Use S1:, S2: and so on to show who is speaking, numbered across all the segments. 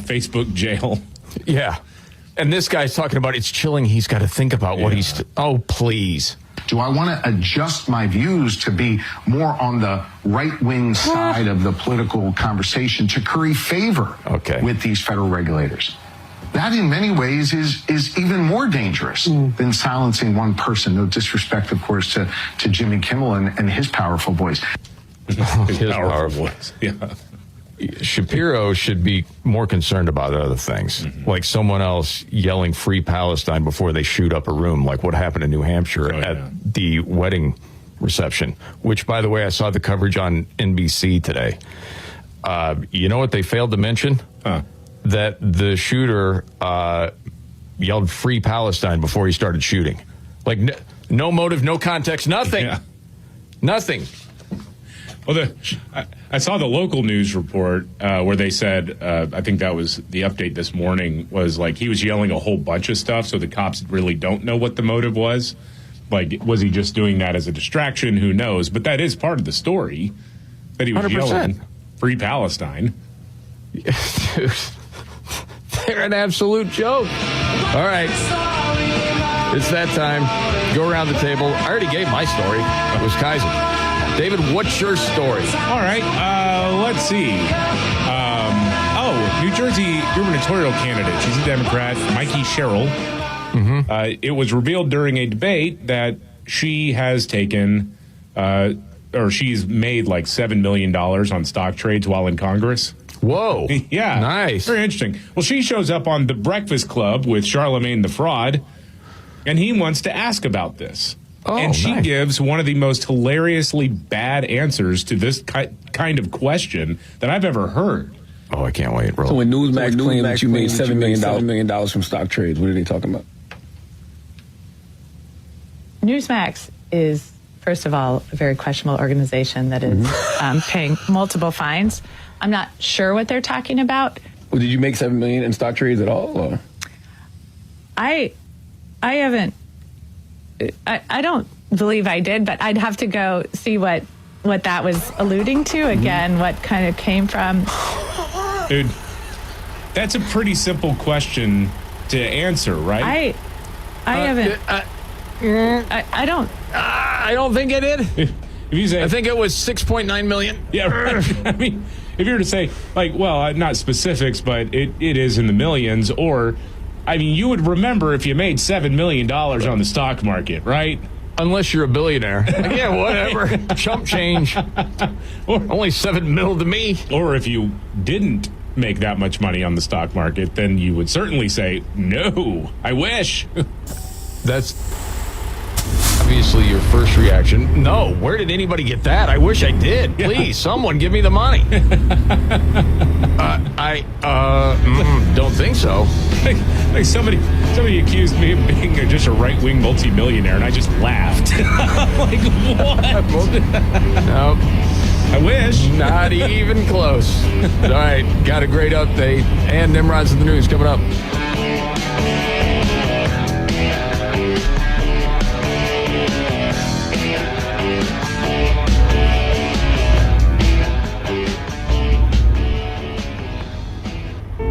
S1: Facebook jail.
S2: Yeah. And this guy's talking about it's chilling. He's got to think about what he's... Oh, please.
S3: Do I want to adjust my views to be more on the right-wing side of the political conversation to curry favor with these federal regulators? That, in many ways, is even more dangerous than silencing one person. No disrespect, of course, to Jimmy Kimmel and his powerful voice.
S2: His powerful voice. Yeah. Shapiro should be more concerned about other things, like someone else yelling "Free Palestine" before they shoot up a room, like what happened in New Hampshire at the wedding reception, which, by the way, I saw the coverage on NBC today. You know what they failed to mention? That the shooter yelled "Free Palestine" before he started shooting. Like, no motive, no context, nothing. Yeah. Nothing.
S1: Well, I saw the local news report where they said, I think that was the update this morning, was like he was yelling a whole bunch of stuff, so the cops really don't know what the motive was. Like, was he just doing that as a distraction? Who knows? But that is part of the story, that he was 100%. Yelling "Free Palestine."
S2: Dude, they're an absolute joke. All right. It's that time. Go around the table. I already gave my story. It was Kaiser. David, what's your story?
S1: All right, let's see. New Jersey gubernatorial candidate. She's a Democrat, Mikey Sherrill. It was revealed during a debate that she has taken, or she's made like $7 million on stock trades while in Congress.
S2: Whoa.
S1: Yeah.
S2: Nice.
S1: Very interesting. Well, she shows up on The Breakfast Club with Charlemagne the Fraud, and he wants to ask about this. And she gives one of the most hilariously bad answers to this kind of question that I've ever heard.
S2: Oh, I can't wait, bro.
S4: So when Newsmax claimed that you made $7 million from stock trades, what are they talking about?
S5: Newsmax is, first of all, a very questionable organization that is paying multiple fines. I'm not sure what they're talking about.
S4: Well, did you make $7 million in stock trades at all? Or?
S5: I haven't. I don't believe I did, but I'd have to go see what that was alluding to again, what kind of came from.
S1: Dude, that's a pretty simple question to answer, right?
S5: I haven't. I don't.
S2: I don't think I did.
S1: If you say,
S2: I think it was 6.9 million.
S1: Yeah, right. I mean, if you were to say, like, well, not specifics, but it is in the millions, or, I mean, you would remember if you made $7 million on the stock market, right?
S2: Unless you're a billionaire. Like, yeah, whatever. Chump change. Only $7 million to me.
S1: Or if you didn't make that much money on the stock market, then you would certainly say, no, I wish.
S2: That's obviously your first reaction. No, where did anybody get that? I wish I did. Please, someone give me the money. I don't think so.
S1: Like somebody accused me of being just a right-wing multimillionaire, and I just laughed. Like, what?
S2: No.
S1: I wish.
S2: Not even close. All right, got a great update. And Nimrod's in the news coming up.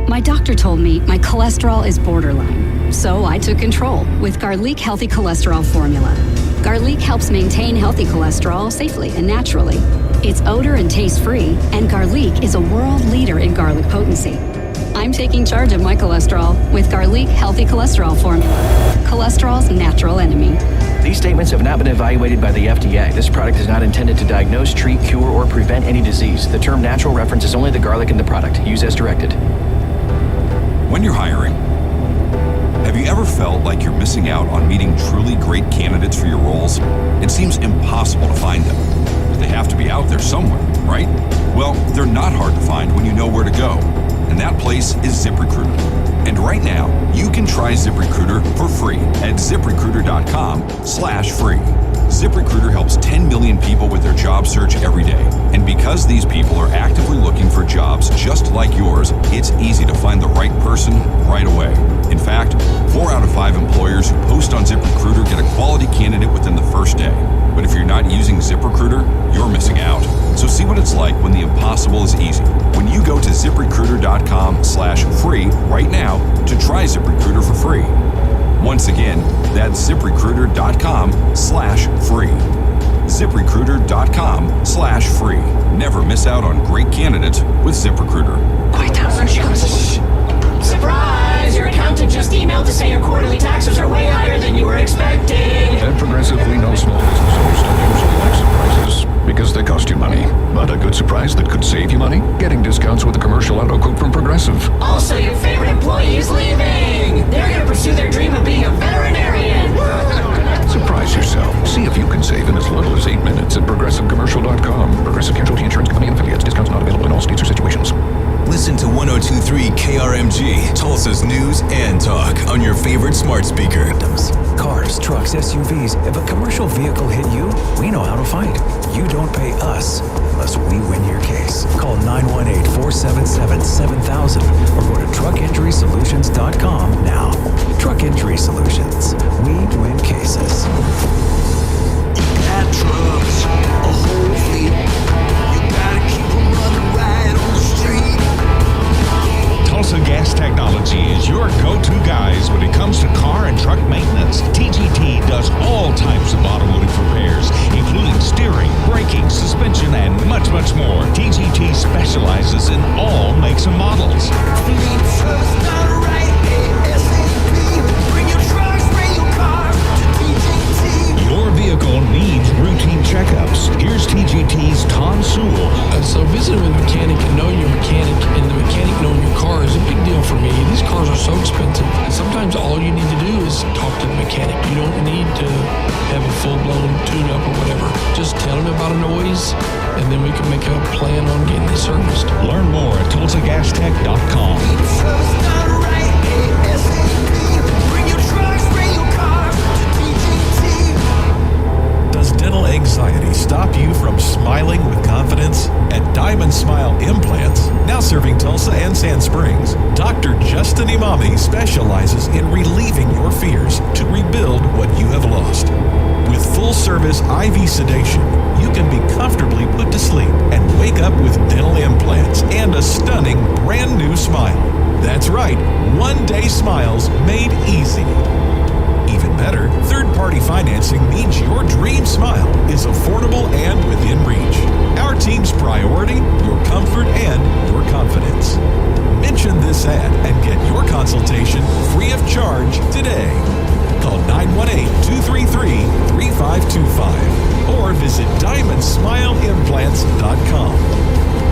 S6: My doctor told me my cholesterol is borderline, so I took control with Garlic Healthy Cholesterol Formula. Garlic helps maintain healthy cholesterol safely and naturally. It's odor and taste-free, and Garlic is a world leader in garlic potency. I'm taking charge of my cholesterol with Garlic Healthy Cholesterol Formula, cholesterol's natural enemy.
S7: These statements have not been evaluated by the FDA. This product is not intended to diagnose, treat, cure, or prevent any disease. The term natural references only the garlic in the product. Use as directed.
S8: When you're hiring, have you ever felt like you're missing out on meeting truly great candidates for your roles? It seems impossible to find them, but they have to be out there somewhere, right? Well, they're not hard to find when you know where to go, and that place is ZipRecruiter. And right now, you can try ZipRecruiter for free at ZipRecruiter.com/free. ZipRecruiter helps 10 million people with their job search every day. And because these people are actively looking for jobs just like yours, it's easy to find the right person right away. In fact, 4 out of 5 employers who post on ZipRecruiter get a quality candidate within the first day. But if you're not using ZipRecruiter, you're missing out. So see what it's like when the impossible is easy. When you go to ZipRecruiter.com/free That's ZipRecruiter.com/free. ZipRecruiter.com/free. Never miss out on great candidates with ZipRecruiter.
S9: Quiet down, surprise! Your accountant just emailed to say your quarterly taxes are way higher than you were expecting.
S10: At Progressive, we know small business owners don't usually like surprises because they cost you money. But a good surprise that could save you money? Getting discounts with a commercial auto quote from Progressive.
S9: Also, your favorite employee is leaving. They're going to pursue their dream of being a veterinarian.
S10: Surprise yourself. See if you can save in as little as 8 minutes at ProgressiveCommercial.com. Progressive Casualty Insurance Company and affiliates. Discounts not available in all states or situations.
S11: Listen to 102.3 KRMG, Tulsa's news and talk on your favorite smart speaker.
S12: Cars, trucks, SUVs. If a commercial vehicle hit you, we know how to fight. You don't pay us unless we win your case. Call 918-477-7000 or go to truckinjurysolutions.com now. Truck Injury Solutions. We win cases.
S13: You got trucks, a whole fleet. You gotta keep them running right on the street.
S14: Tulsa Gas Technology is your go-to guys when it comes to car and truck maintenance. TGT does all types of automotive repairs, including steering, braking, suspension, and much, much more. TGT specializes in all makes and models. Your vehicle needs routine checkups. Here's TGT's Tom Sewell.
S15: So visiting with a mechanic and knowing your mechanic and the mechanic knowing your car is a big deal for me. These cars are so expensive. Sometimes all you need to do is talk to the mechanic. You don't need to have a full-blown tune-up or whatever. Just tell them about a noise, and then we can make a plan on getting it serviced.
S14: Learn more at TulsaGasTech.com.
S16: Does dental anxiety stop you from smiling with confidence? At Diamond Smile Implants, now serving Tulsa and Sand Springs, Dr. Justin Imami specializes in relieving your fears to rebuild what you have lost. With full-service IV sedation, you can be comfortably put to sleep and wake up with dental implants and a stunning brand new smile. That's right, one-day smiles made easy. Even better, third-party financing means your dream smile is affordable and within reach. Our team's priority, your comfort and your confidence. Mention this ad and get your consultation free of charge today. Call 918-233-3525 or visit DiamondSmileImplants.com.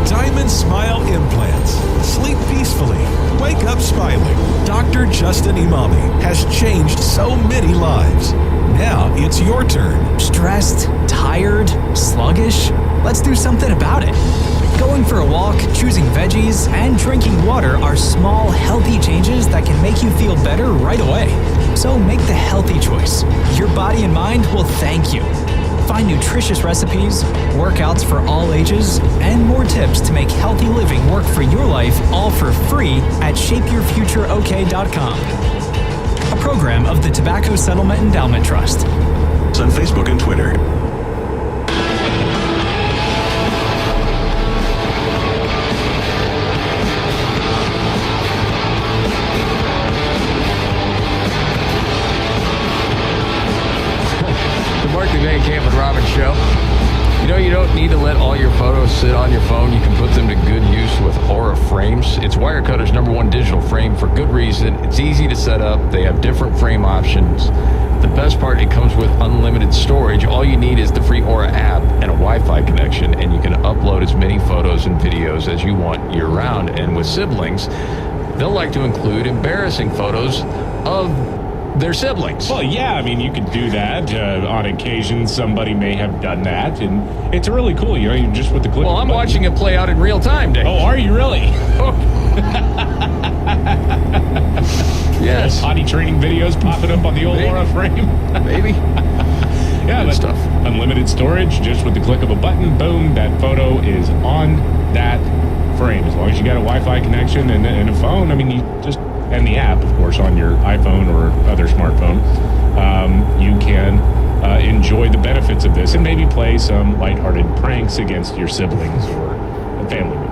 S16: Diamond Smile Implants. Sleep peacefully. Wake up smiling. Dr. Justin Imami has changed so many lives. Now it's your turn.
S17: Stressed, tired, sluggish? Let's do something about it. Going for a walk, choosing veggies, and drinking water are small, healthy changes that can make you feel better right away. So make the healthy choice. Your body and mind will thank you. Find nutritious recipes, workouts for all ages, and more tips to make healthy living work for your life, all for free at shapeyourfutureok.com. A program of the Tobacco Settlement Endowment Trust.
S16: It's on Facebook and Twitter.
S2: Van Camp and Robbins show. You know, you don't need to let all your photos sit on your phone. You can put them to good use with Aura Frames. It's Wirecutter's #1 digital frame for good reason. It's easy to set up. They have different frame options. The best part, it comes with unlimited storage. All you need is the free Aura app and a Wi-Fi connection, and you can upload as many photos and videos as you want year-round. And with siblings, they'll like to include embarrassing photos of their siblings.
S1: Well, yeah, I mean, you could do that. On occasion, somebody may have done that, and it's really cool, you know, you just with the click.
S2: Well, I'm watching it play out in real time, Dave.
S1: Oh, are you really?
S2: Yes.
S1: Potty training videos popping up on the old Aura frame.
S2: Maybe.
S1: Yeah,
S2: good stuff.
S1: Unlimited storage, just with the click of a button, boom, that photo is on that frame. As long as you got a Wi-Fi connection and a phone, I mean, you just... and the app, of course, on your iPhone or other smartphone, you can enjoy the benefits of this and maybe play some lighthearted pranks against your siblings or a family member.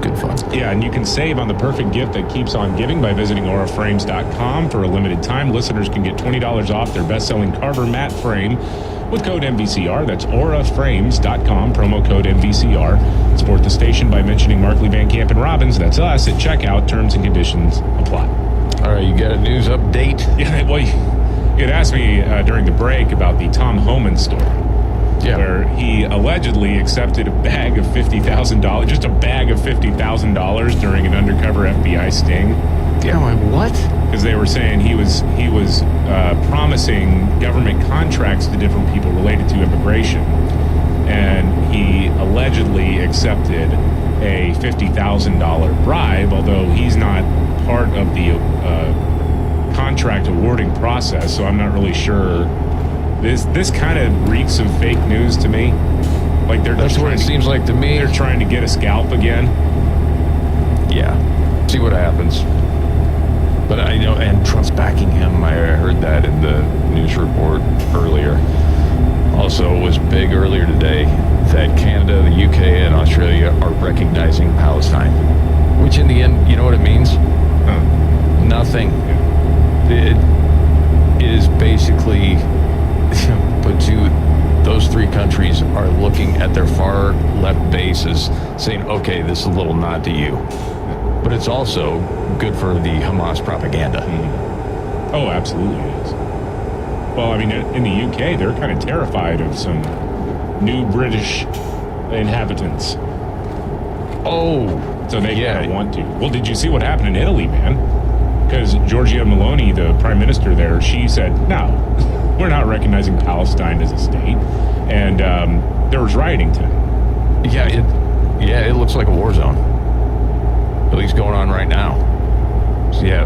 S2: good fun.
S1: Yeah, and you can save on the perfect gift that keeps on giving by visiting auraframes.com. For a limited time, listeners can get $20 off their best-selling Carver matte frame with code MVCR. That's auraframes.com, promo code MVCR. Support the station by mentioning Markley, Van Camp, and Robbins. That's us at checkout. Terms and conditions apply.
S2: All right, you got a news update?
S1: Yeah, well, you had asked me during the break about the Tom Homan story.
S2: Yeah.
S1: Where he allegedly accepted a bag of $50,000, just a bag of $50,000 during an undercover FBI sting.
S2: Yeah, what?
S1: Because they were saying he was promising government contracts to different people related to immigration, and he allegedly accepted a $50,000 bribe, although he's not part of the contract awarding process, so I'm not really sure. This kind of reeks of fake news to me. Like
S2: that's what it seems like to me.
S1: They're trying to get a scalp again.
S2: Yeah. See what happens. But I know, and Trump's backing him. I heard that in the news report earlier. Also, it was big earlier today that Canada, the UK, and Australia are recognizing Palestine. Which in the end, you know what it means? Nothing. It is basically... But those three countries are looking at their far left bases saying, okay, this is a little nod to you. But it's also good for the Hamas propaganda.
S1: Mm-hmm. Oh, absolutely it is. Well, I mean, in the UK, they're kind of terrified of some new British inhabitants.
S2: Oh.
S1: So they kind of want to. Well, did you see what happened in Italy, man? Because Giorgia Meloni, the prime minister there, she said, no, we're not recognizing Palestine as a state. And there was rioting tonight.
S2: Yeah, it looks like a war zone. At least going on right now. So yeah,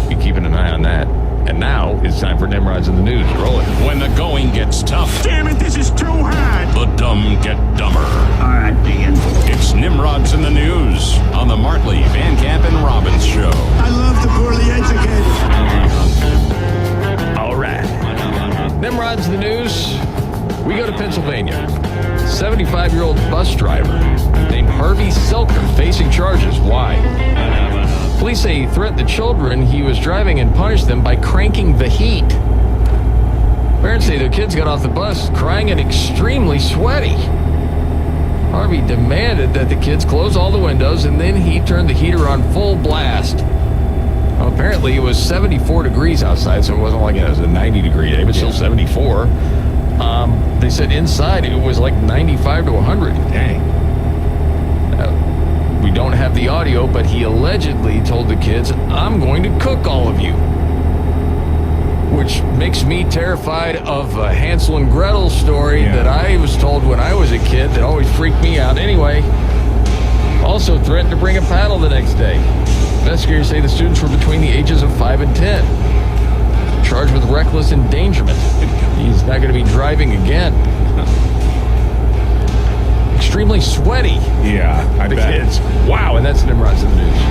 S2: be keeping an eye on that. And now it's time for Nimrods in the News. Roll it.
S14: When the going gets tough,
S13: Damn it, this is too hard.
S14: the dumb get dumber.
S13: All right, Dean.
S14: It's Nimrods in the News on the Martley, Van Camp, and Robbins Show.
S13: I love the poorly educated.
S2: All right. Nimrods in the News. We go to Pennsylvania. 75-year-old bus driver named Harvey Selker facing charges. Why? Police say he threatened the children he was driving and punished them by cranking the heat. Parents say their kids got off the bus crying and extremely sweaty. Harvey demanded that the kids close all the windows, and then he turned the heater on full blast. Well, apparently it was 74 degrees outside, so it wasn't like it was a 90-degree day, but still 74. They said inside it was like 95 to 100.
S1: Dang.
S2: We don't have the audio, but he allegedly told the kids, I'm going to cook all of you. Which makes me terrified of a Hansel and Gretel story that I was told when I was a kid that always freaked me out. Anyway, also threatened to bring a paddle the next day. Investigators say the students were between the ages of 5 and 10. Charged with reckless endangerment. He's not going to be driving again. Extremely sweaty.
S1: Yeah, I
S2: the
S1: bet.
S2: Kids. Wow, and that's Nimrods in the News.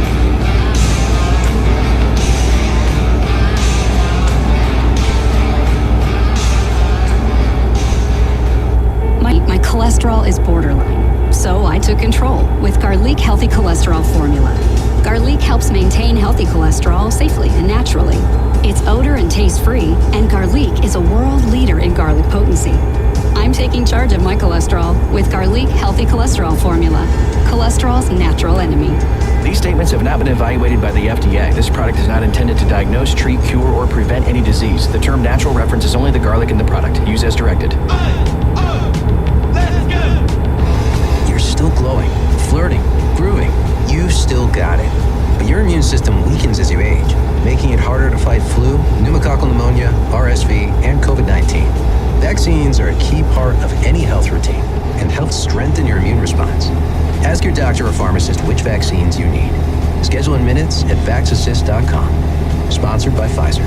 S6: My cholesterol is borderline, so I took control with Garlic Healthy Cholesterol Formula. Garlic helps maintain healthy cholesterol safely and naturally. It's odor and taste-free, and Garlic is a world leader in garlic potency. I'm taking charge of my cholesterol with Garlic Healthy Cholesterol Formula, cholesterol's natural enemy.
S7: These statements have not been evaluated by the FDA. This product is not intended to diagnose, treat, cure, or prevent any disease. The term natural references only the garlic in the product. Use as directed.
S18: You're still glowing, flirting, grooving. You've still got it. But your immune system weakens as you age, making it harder to fight flu, pneumococcal pneumonia, RSV, and COVID-19. Vaccines are a key part of any health routine and help strengthen your immune response. Ask your doctor or pharmacist which vaccines you need. Schedule in minutes at vaxassist.com. Sponsored by Pfizer.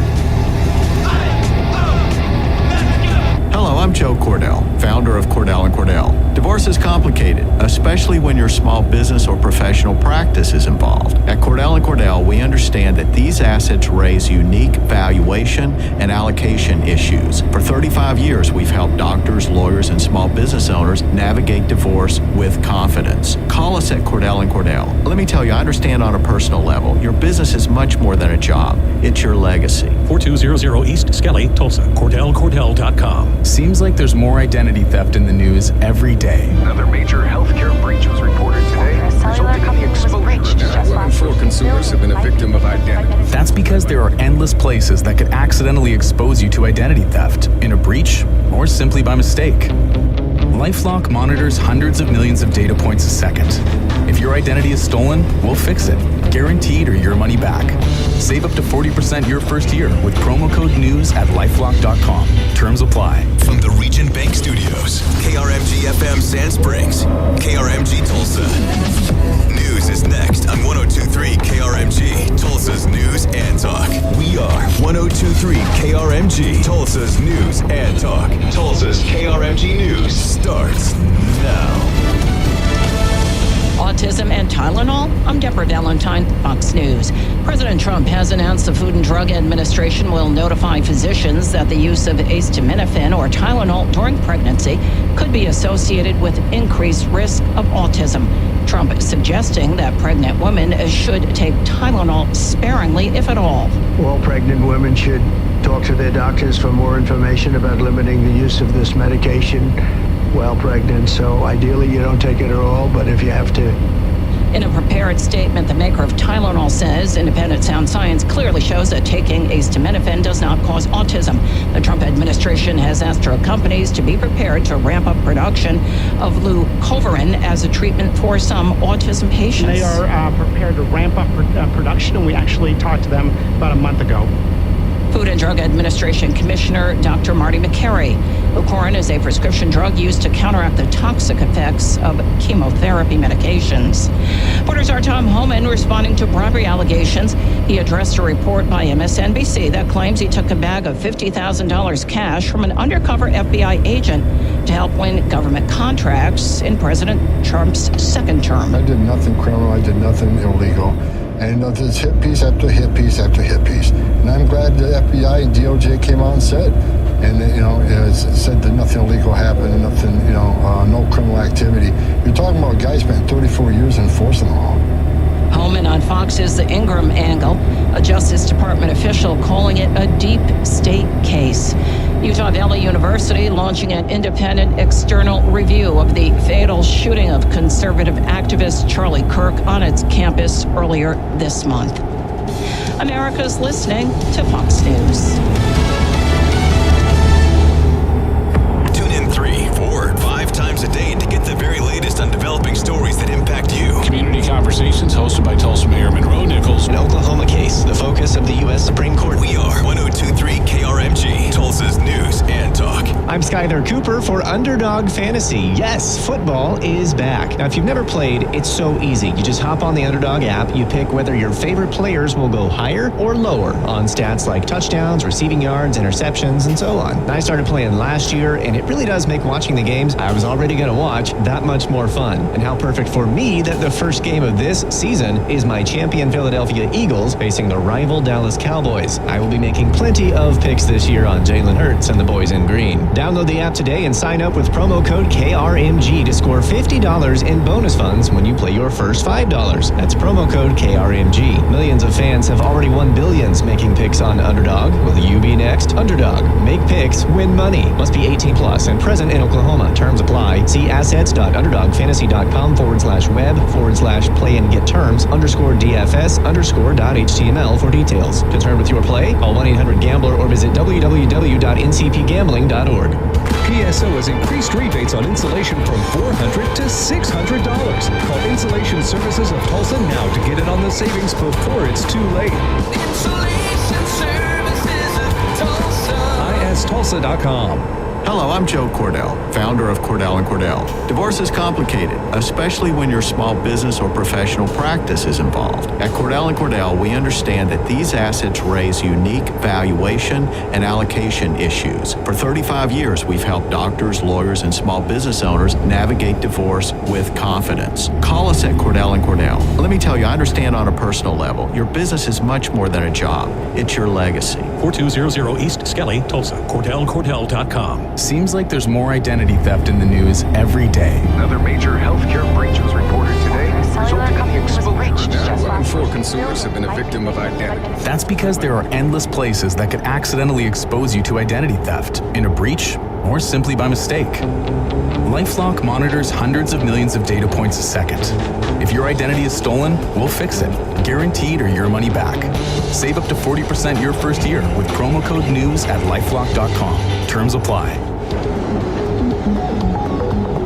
S10: Hello, I'm Joe Cordell, founder of Cordell & Cordell.
S19: Divorce is complicated, especially when your small business or professional practice is involved. At Cordell & Cordell, we understand that these assets raise unique valuation and allocation issues. For 35 years, we've helped doctors, lawyers, and small business owners navigate divorce with confidence. Call us at Cordell & Cordell. Let me tell you, I understand on a personal level, your business is much more than a job. It's your legacy.
S10: 4200 East Skelly, Tulsa. CordellCordell.com.
S20: Seems like there's more identity theft in the news every day.
S10: Another major healthcare breach was reported today, resulting in the exposure of
S12: 1 in 4 consumers have been a victim of identity.
S20: That's because there are endless places that could accidentally expose you to identity theft, in a breach, or simply by mistake. LifeLock monitors hundreds of millions of data points a second. If your identity is stolen, we'll fix it, guaranteed or your money back. Save up to 40% your first year with promo code NEWS at LifeLock.com. Terms apply.
S11: From the Region Bank Studios, KRMG FM Sand Springs, KRMG Tulsa. News is next on 102.3 KRMG, Tulsa's News and Talk. We are 102.3 KRMG, Tulsa's News and Talk. Tulsa's KRMG News starts now.
S21: Autism and Tylenol? I'm Deborah Valentine, Fox News. President Trump has announced the Food and Drug Administration will notify physicians that the use of acetaminophen or Tylenol during pregnancy could be associated with increased risk of autism. Trump is suggesting that pregnant women should take Tylenol sparingly, if at all.
S22: All pregnant women should talk to their doctors for more information about limiting the use of this medication while pregnant. So ideally you don't take it at all, but if you have to.
S21: In a prepared statement, the maker of Tylenol says independent sound science clearly shows that taking acetaminophen does not cause autism. The Trump administration has asked drug companies to be prepared to ramp up production of Lucoverin as a treatment for some autism patients.
S23: They are prepared to ramp up production, and we actually talked to them about a month ago.
S21: Food and Drug Administration Commissioner Dr. Marty McCary. Lucoverin is a prescription drug used to counteract the toxic effects of chemotherapy medications. Reporter Tom Homan responding to bribery allegations. He addressed a report by MSNBC that claims he took a bag of $50,000 cash from an undercover FBI agent to help win government contracts in President Trump's second term.
S24: I did nothing criminal. I did nothing illegal. And there's hit piece after hit piece after hit piece. And I'm glad the FBI and DOJ came out and said, said that nothing illegal happened and nothing, no criminal activity. You're talking about a guy spent 34 years enforcing the law.
S21: Holman on Fox is the Ingram angle, a Justice Department official calling it a deep state case. Utah Valley University launching an independent external review of the fatal shooting of conservative activist Charlie Kirk on its campus earlier this month. America's listening to Fox News.
S11: Tune in 3, 4, 5 times a day to get the very latest on developing stories that impact you.
S14: Community Conversations hosted by Tulsa Mayor Monroe Nichols.
S7: An Oklahoma case, the focus of the U.S. Supreme Court.
S11: We are 102.3 KRMG, Tulsa's News and Talk.
S25: I'm Skyler Cooper for Underdog Fantasy. Yes, football is back. Now, if you've never played, it's so easy. You just hop on the Underdog app, you pick whether your favorite players will go higher or lower on stats like touchdowns, receiving yards, interceptions, and so on. I started playing last year, and it really does make watching the games I was already going to watch that much more fun. And how perfect for me that the first game of this season is my champion Philadelphia Eagles facing the rival Dallas Cowboys. I will be making plenty of picks this year on Jalen Hurts and the boys in green. Download the app today and sign up with promo code KRMG to score $50 in bonus funds when you play your first $5. That's promo code KRMG. Millions of fans have already won billions making picks on Underdog. Will you be next? Underdog. Make picks, win money. Must be 18 plus and present in Oklahoma. Terms apply. See assets.underdogfantasy.com/web/play and get terms _DFS_.html for details. Concerned with your play? Call 1-800-GAMBLER or visit www.ncpgambling.org.
S16: PSO has increased rebates on insulation from $400 to $600. Call Insulation Services of Tulsa now to get in on the savings before it's too late.
S9: Insulation Services of Tulsa.
S16: istulsa.com.
S19: Hello, I'm Joe Cordell, founder of Cordell & Cordell. Divorce is complicated, especially when your small business or professional practice is involved. At Cordell & Cordell, we understand that these assets raise unique valuation and allocation issues. For 35 years, we've helped doctors, lawyers, and small business owners navigate divorce with confidence. Call us at Cordell & Cordell. Let me tell you, I understand on a personal level, your business is much more than a job. It's your legacy.
S16: 4200 East Skelly, Tulsa. CordellandCordell.com.
S20: Seems like there's more identity theft in the news every day.
S10: Another major healthcare breach was reported today, resulting in the exposure.
S3: 1 in 4 consumers have been a victim of identity.
S20: That's because there are endless places that could accidentally expose you to identity theft in a breach or simply by mistake. LifeLock monitors hundreds of millions of data points a second. If your identity is stolen, we'll fix it, guaranteed or your money back. Save up to 40% your first year with promo code NEWS at lifelock.com. Terms apply.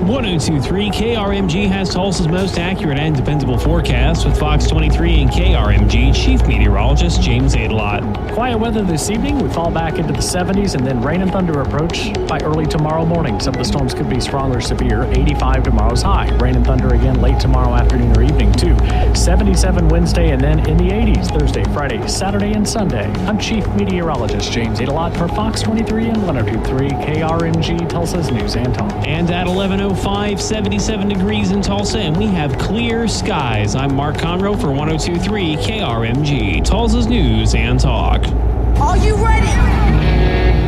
S4: 1023 KRMG has Tulsa's most accurate and dependable forecast with Fox 23 and KRMG Chief Meteorologist James Adelot.
S23: Quiet weather this evening. We fall back into the 70s and then rain and thunder approach by early tomorrow morning. Some of the storms could be strong or severe. 85 tomorrow's high. Rain and thunder again late tomorrow afternoon or evening too. 77 Wednesday and then in the 80s Thursday, Friday, Saturday, and Sunday. I'm Chief Meteorologist James Adelot for Fox 23 and 1023 KRMG Tulsa's News and Talk.
S4: And at 11:05, 77 degrees in Tulsa, and we have clear skies. I'm Mark Conroe for 1023 KRMG, Tulsa's News and Talk.
S9: Are you ready?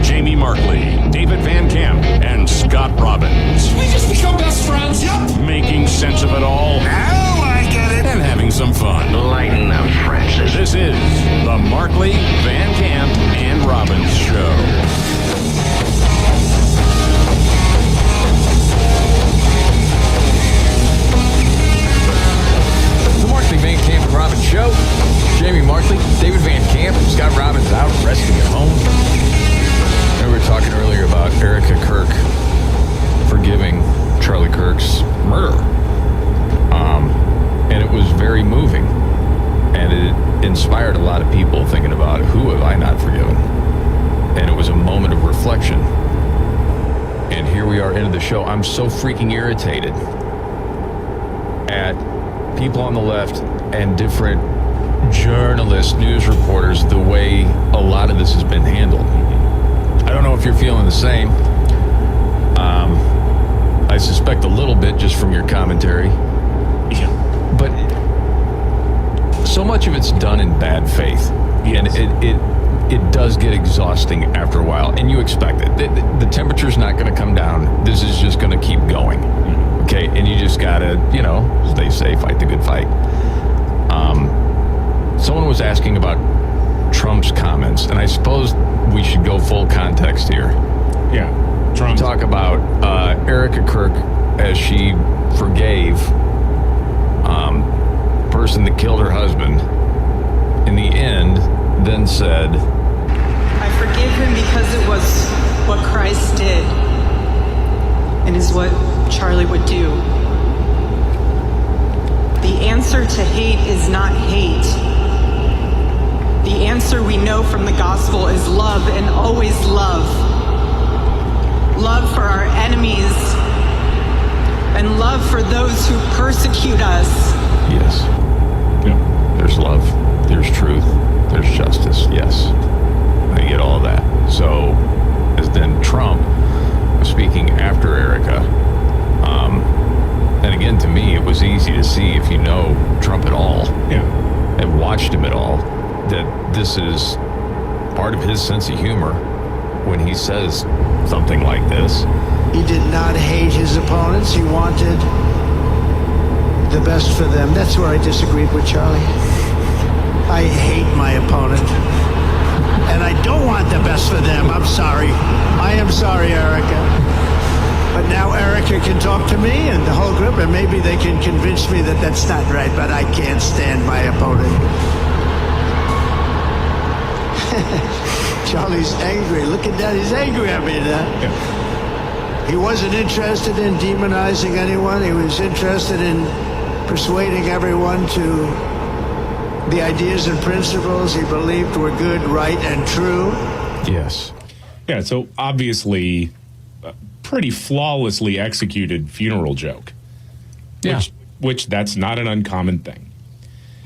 S14: Jamie Markley, David Van Camp, and Scott Robbins.
S9: We just become best friends, yep.
S14: Making sense of it all.
S9: Now I get it.
S14: And having some fun.
S9: Lighten up, Francis.
S14: This is the Markley, Van Camp, and Robbins Show.
S2: Van Camp and Robbins Show. Jamie Markley, David Van Camp, Scott Robbins out resting at home. And we were talking earlier about Erica Kirk forgiving Charlie Kirk's murder. And it was very moving. And it inspired a lot of people thinking about who have I not forgiven? And it was a moment of reflection. And here we are into the show. I'm so freaking irritated at people on the left and different journalists, news reporters, the way a lot of this has been handled. I don't know if you're feeling the same. I suspect a little bit just from your commentary. Yeah. But so much of it's done in bad faith. Yes. And it does get exhausting after a while, and you expect it. The temperature's not going to come down. This is just going to keep going. Okay, and you just gotta, stay safe, fight the good fight. Someone was asking about Trump's comments, and I suppose we should go full context here.
S1: Yeah, Trump.
S2: Talk about Erica Kirk as she forgave person that killed her husband. In the end, then said,
S5: I forgive him because it was what Christ did and is what Charlie would do. The answer to hate is not hate. The answer we know from the gospel is love, and always love. Love for our enemies and love for those who persecute us.
S2: Yes. Yeah. There's love, there's truth, there's justice. Yes. I get all that. So, as then Trump was speaking after Erica, and again, to me, it was easy to see, if you know Trump at all, and watched him at all, that this is part of his sense of humor when he says something like this.
S22: He did not hate his opponents. He wanted the best for them. That's where I disagreed with Charlie. I hate my opponent. And I don't want the best for them. I'm sorry. I am sorry, Erica. But now Erica can talk to me and the whole group, and maybe they can convince me that that's not right, but I can't stand my opponent. Charlie's angry. Look at that. He's angry at me now. He wasn't interested in demonizing anyone. He was interested in persuading everyone to the ideas and principles he believed were good, right, and true.
S2: Yes.
S1: Yeah, so obviously pretty flawlessly executed funeral joke.
S2: Yeah.
S1: Which that's not an uncommon thing.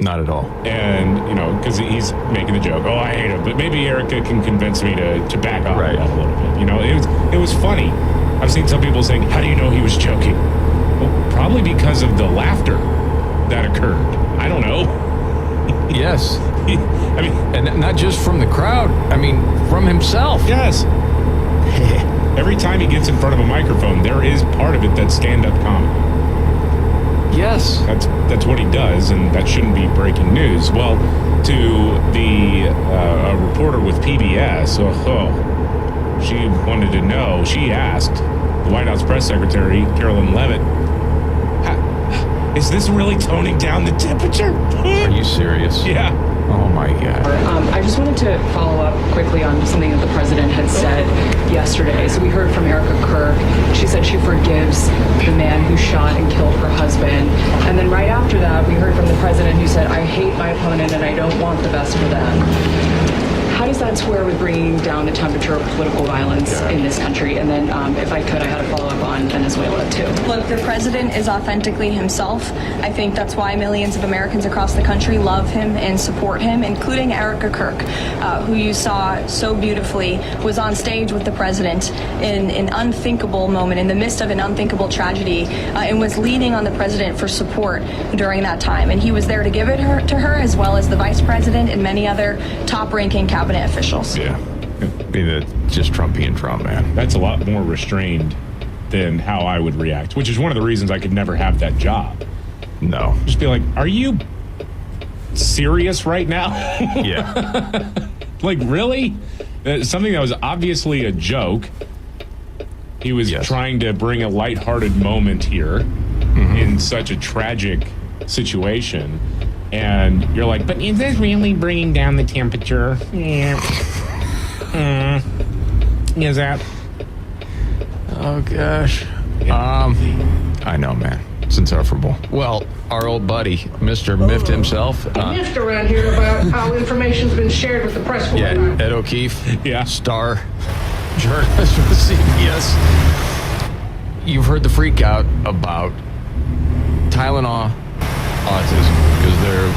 S2: Not at all.
S1: And, because he's making the joke, oh, I hate him, but maybe Erica can convince me to back off that a little bit. It was funny. I've seen some people saying, how do you know he was joking? Well, probably because of the laughter that occurred. I don't know.
S2: Yes. And not just from the crowd. From himself.
S1: Yes. Every time he gets in front of a microphone, there is part of it that's stand-up comedy.
S2: Yes.
S1: That's what he does, and that shouldn't be breaking news. Well, to the a reporter with PBS, she wanted to know, she asked the White House press secretary, Carolyn Leavitt, is this really toning down the temperature?
S2: Are you serious?
S1: Yeah.
S2: Oh, my God.
S6: I just wanted to follow up quickly on something that the president had said yesterday. So we heard from Erica Kirk. She said she forgives the man who shot and killed her husband. And then right after that, we heard from the president who said, I hate my opponent and I don't want the best for them. How does that square with bringing down the temperature of political violence in this country? And then, if I could, I had a follow-up on Venezuela, too.
S8: Look, the president is authentically himself. I think that's why millions of Americans across the country love him and support him, including Erica Kirk, who you saw so beautifully was on stage with the president in an unthinkable moment, in the midst of an unthinkable tragedy, and was leaning on the president for support during that time. And he was there to give it to her, as well as the vice president and many other top-ranking cabinet officials.
S2: Yeah. Just Trump being Trump, man.
S1: That's a lot more restrained than how I would react, which is one of the reasons I could never have that job.
S2: No.
S1: Just be like, are you serious right now?
S2: Yeah.
S1: Like, really? Something that was obviously a joke. He was trying to bring a lighthearted moment here in such a tragic situation. And you're like, but is this really bringing down the temperature? Yeah. Is that?
S2: Oh, gosh. I know, man. It's insufferable. Well, our old buddy, Mr. Miffed himself.
S13: Miffed around here about how information's been shared with the press.
S2: Yeah, Ed O'Keefe, star journalist with CBS. You've heard the freak out about Tylenol autism, because they're,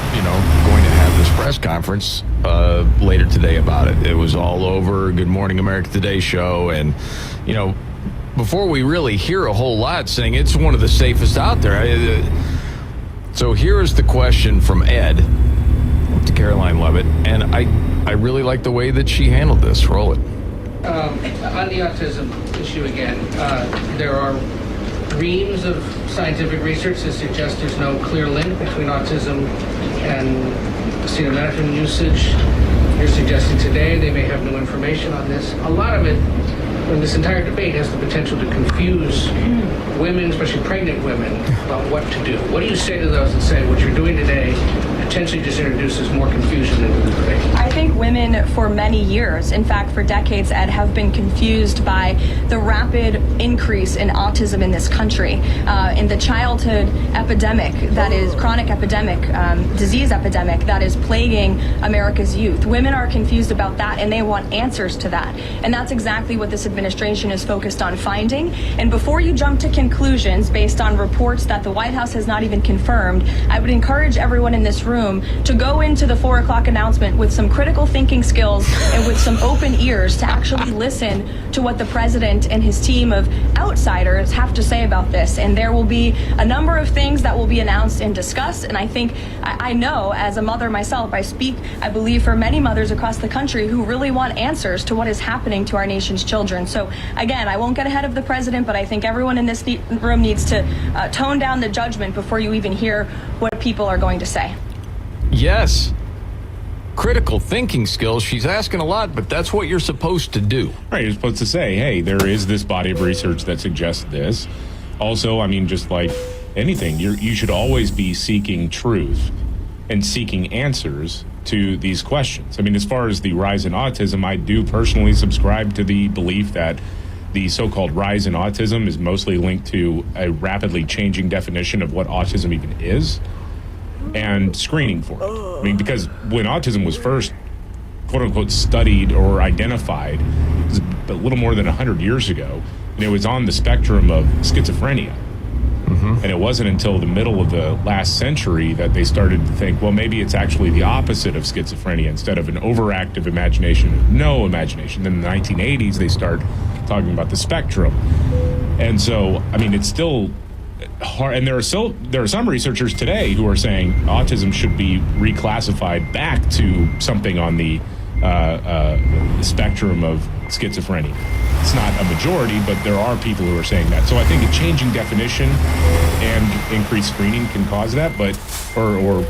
S2: going to have this press conference later today about it. It was all over Good Morning America Today show, and, before we really hear a whole lot saying it's one of the safest out there. So here's the question from Ed to Caroline Leavitt, and I really like the way that she handled this. Roll it.
S13: On the autism issue again, there are reams of scientific research that suggests there's no clear link between autism and acetaminophen usage. You're suggesting today they may have no information on this. A lot of it, in this entire debate, has the potential to confuse women, especially pregnant women, about what to do. What do you say to those that say what you're doing today potentially just introduces more confusion into the debate?
S8: I think women for many years, in fact for decades, Ed, have been confused by the rapid increase in autism in this country, in the childhood epidemic, that is chronic epidemic, disease epidemic that is plaguing America's youth. Women are confused about that, and they want answers to that. And that's exactly what this administration is focused on finding. And before you jump to conclusions based on reports that the White House has not even confirmed, I would encourage everyone in this room to go into the 4 o'clock announcement with some critical thinking skills and with some open ears to actually listen to what the president and his team of outsiders have to say about this. And there will be a number of things that will be announced and discussed. And I think, I know as a mother myself, I speak, I believe, for many mothers across the country who really want answers to what is happening to our nation's children. So again, I won't get ahead of the president, but I think everyone in this room needs to tone down the judgment before you even hear what people are going to say.
S2: Yes. Critical thinking skills. She's asking a lot, but that's what you're supposed to do.
S1: Right. You're supposed to say, hey, there is this body of research that suggests this. Also, just like anything, you should always be seeking truth and seeking answers to these questions. As far as the rise in autism, I do personally subscribe to the belief that the so-called rise in autism is mostly linked to a rapidly changing definition of what autism even is, and screening for it. Because when autism was first, quote unquote, studied or identified, it was a little more than 100 years ago, and it was on the spectrum of schizophrenia. And it wasn't until the middle of the last century that they started to think, well, maybe it's actually the opposite of schizophrenia. Instead of an overactive imagination, no imagination. Then in the 1980s, they start talking about the spectrum. And so, I mean, it's still hard. And there are some researchers today who are saying autism should be reclassified back to something on the spectrum of schizophrenia. It's not a majority, but there are people who are saying that. So I think a changing definition and increased screening can cause that, but or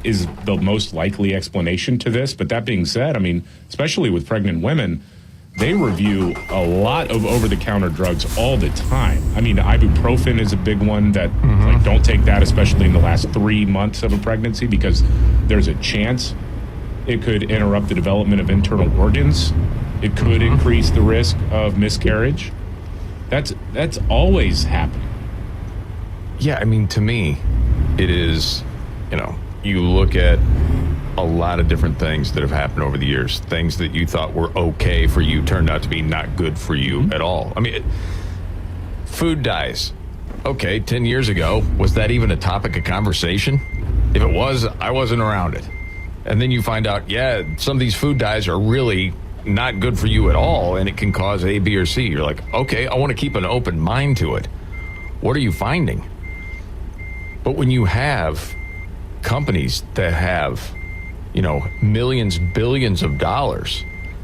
S1: is the most likely explanation to this. But that being said, I mean, especially with pregnant women, they review a lot of over-the-counter drugs all the time. I mean, ibuprofen is a big one that like, don't take that, especially in the last 3 months of a pregnancy, because there's a chance it could interrupt the development of internal organs. It could increase the risk of miscarriage. That's always happening.
S2: Yeah, I mean, to me, it is, you look at a lot of different things that have happened over the years. Things that you thought were okay for you turned out to be not good for you at all. I mean, food dyes. Okay, 10 years ago, was that even a topic of conversation? If it was, I wasn't around it. And then you find out, yeah, some of these food dyes are really not good for you at all, and it can cause A, B, or C. You're like, okay, I want to keep an open mind to it. What are you finding? But when you have companies that have, millions, billions of dollars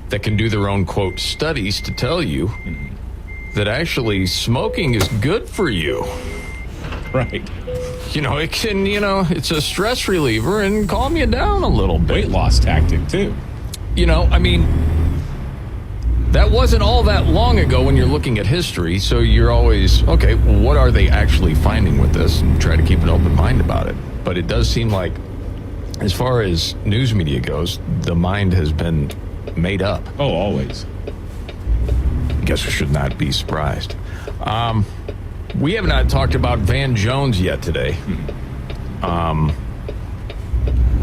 S2: that can do their own, quote, studies to tell you that actually smoking is good for you.
S1: Right.
S2: It can, it's a stress reliever and calm you down a little bit.
S1: Weight loss tactic, too.
S2: I mean, that wasn't all that long ago when you're looking at history, so you're always, okay, what are they actually finding with this? And try to keep an open mind about it. But it does seem like, as far as news media goes, the mind has been made up.
S1: Oh, always.
S2: Guess we should not be surprised. We have not talked about Van Jones yet today.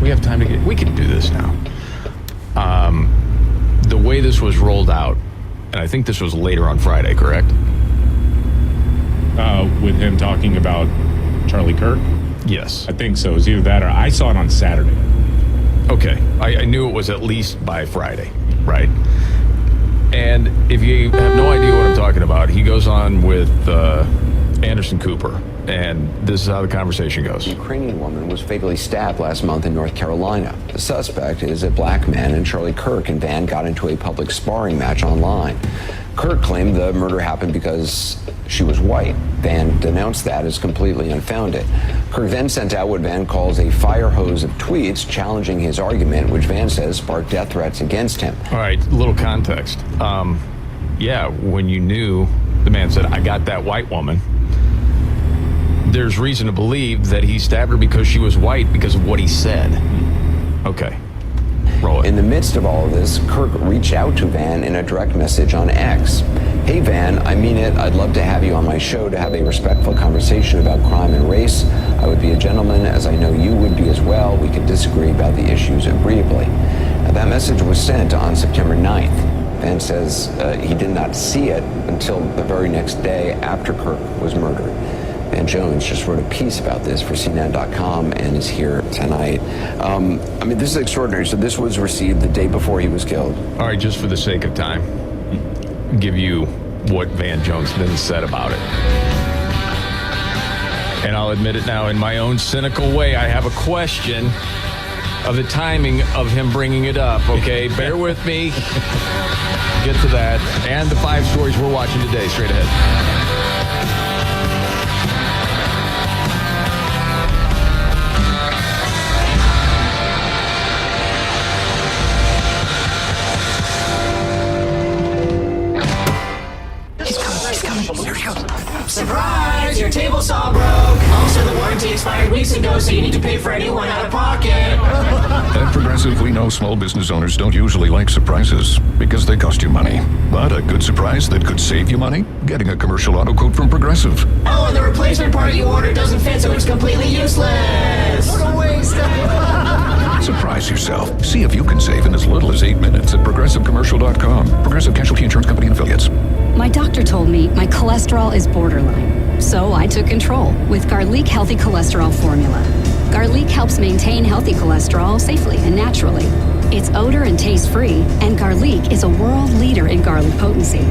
S2: We have time to we can do this now. The way this was rolled out, and I think this was later on Friday, correct?
S1: With him talking about Charlie Kirk?
S2: Yes.
S1: I think so. It was either that or I saw it on Saturday.
S2: Okay. I knew it was at least by Friday, right? And if you have no idea what I'm talking about, he goes on with Anderson Cooper, and this is how the conversation goes.
S12: A Ukrainian woman was fatally stabbed last month in North Carolina. The suspect is a black man, and Charlie Kirk and Van got into a public sparring match online. Kirk claimed the murder happened because she was white. Van denounced that as completely unfounded. Kirk then sent out what Van calls a fire hose of tweets challenging his argument, which Van says sparked death threats against him.
S2: All right, a little context. When you knew, the man said, I got that white woman, there's reason to believe that he stabbed her because she was white because of what he said. Okay. Roll it.
S12: In the midst of all of this, Kirk reached out to Van in a direct message on X. Hey Van, I mean it. I'd love to have you on my show to have a respectful conversation about crime and race. I would be a gentleman, as I know you would be as well. We could disagree about the issues agreeably. That message was sent on September 9th. Van says he did not see it until the very next day after Kirk was murdered. Van Jones just wrote a piece about this for CNN.com and is here tonight. This is extraordinary. So this was received the day before he was killed.
S2: All right, just for the sake of time, give you what Van Jones then said about it. And I'll admit it now, in my own cynical way, I have a question of the timing of him bringing it up, okay? Bear with me. Get to that. And the 5 stories we're watching today, straight ahead.
S9: Surprise! Your table saw broke. Also, the warranty expired weeks ago, so you need to pay for a new one out of pocket.
S10: At Progressive, we know small business owners don't usually like surprises because they cost you money. But a good surprise that could save you money? Getting a commercial auto quote from Progressive.
S9: Oh, and the replacement part you ordered doesn't fit, so it's completely useless. What a waste.
S10: Surprise yourself. See if you can save in as little as 8 minutes at ProgressiveCommercial.com. Progressive Casualty Insurance Company and Affiliates.
S15: My doctor told me my cholesterol is borderline, so I took control with Garlic Healthy Cholesterol Formula. Garlic helps maintain healthy cholesterol safely and naturally. It's odor and taste free, and Garlic is a world leader in garlic potency.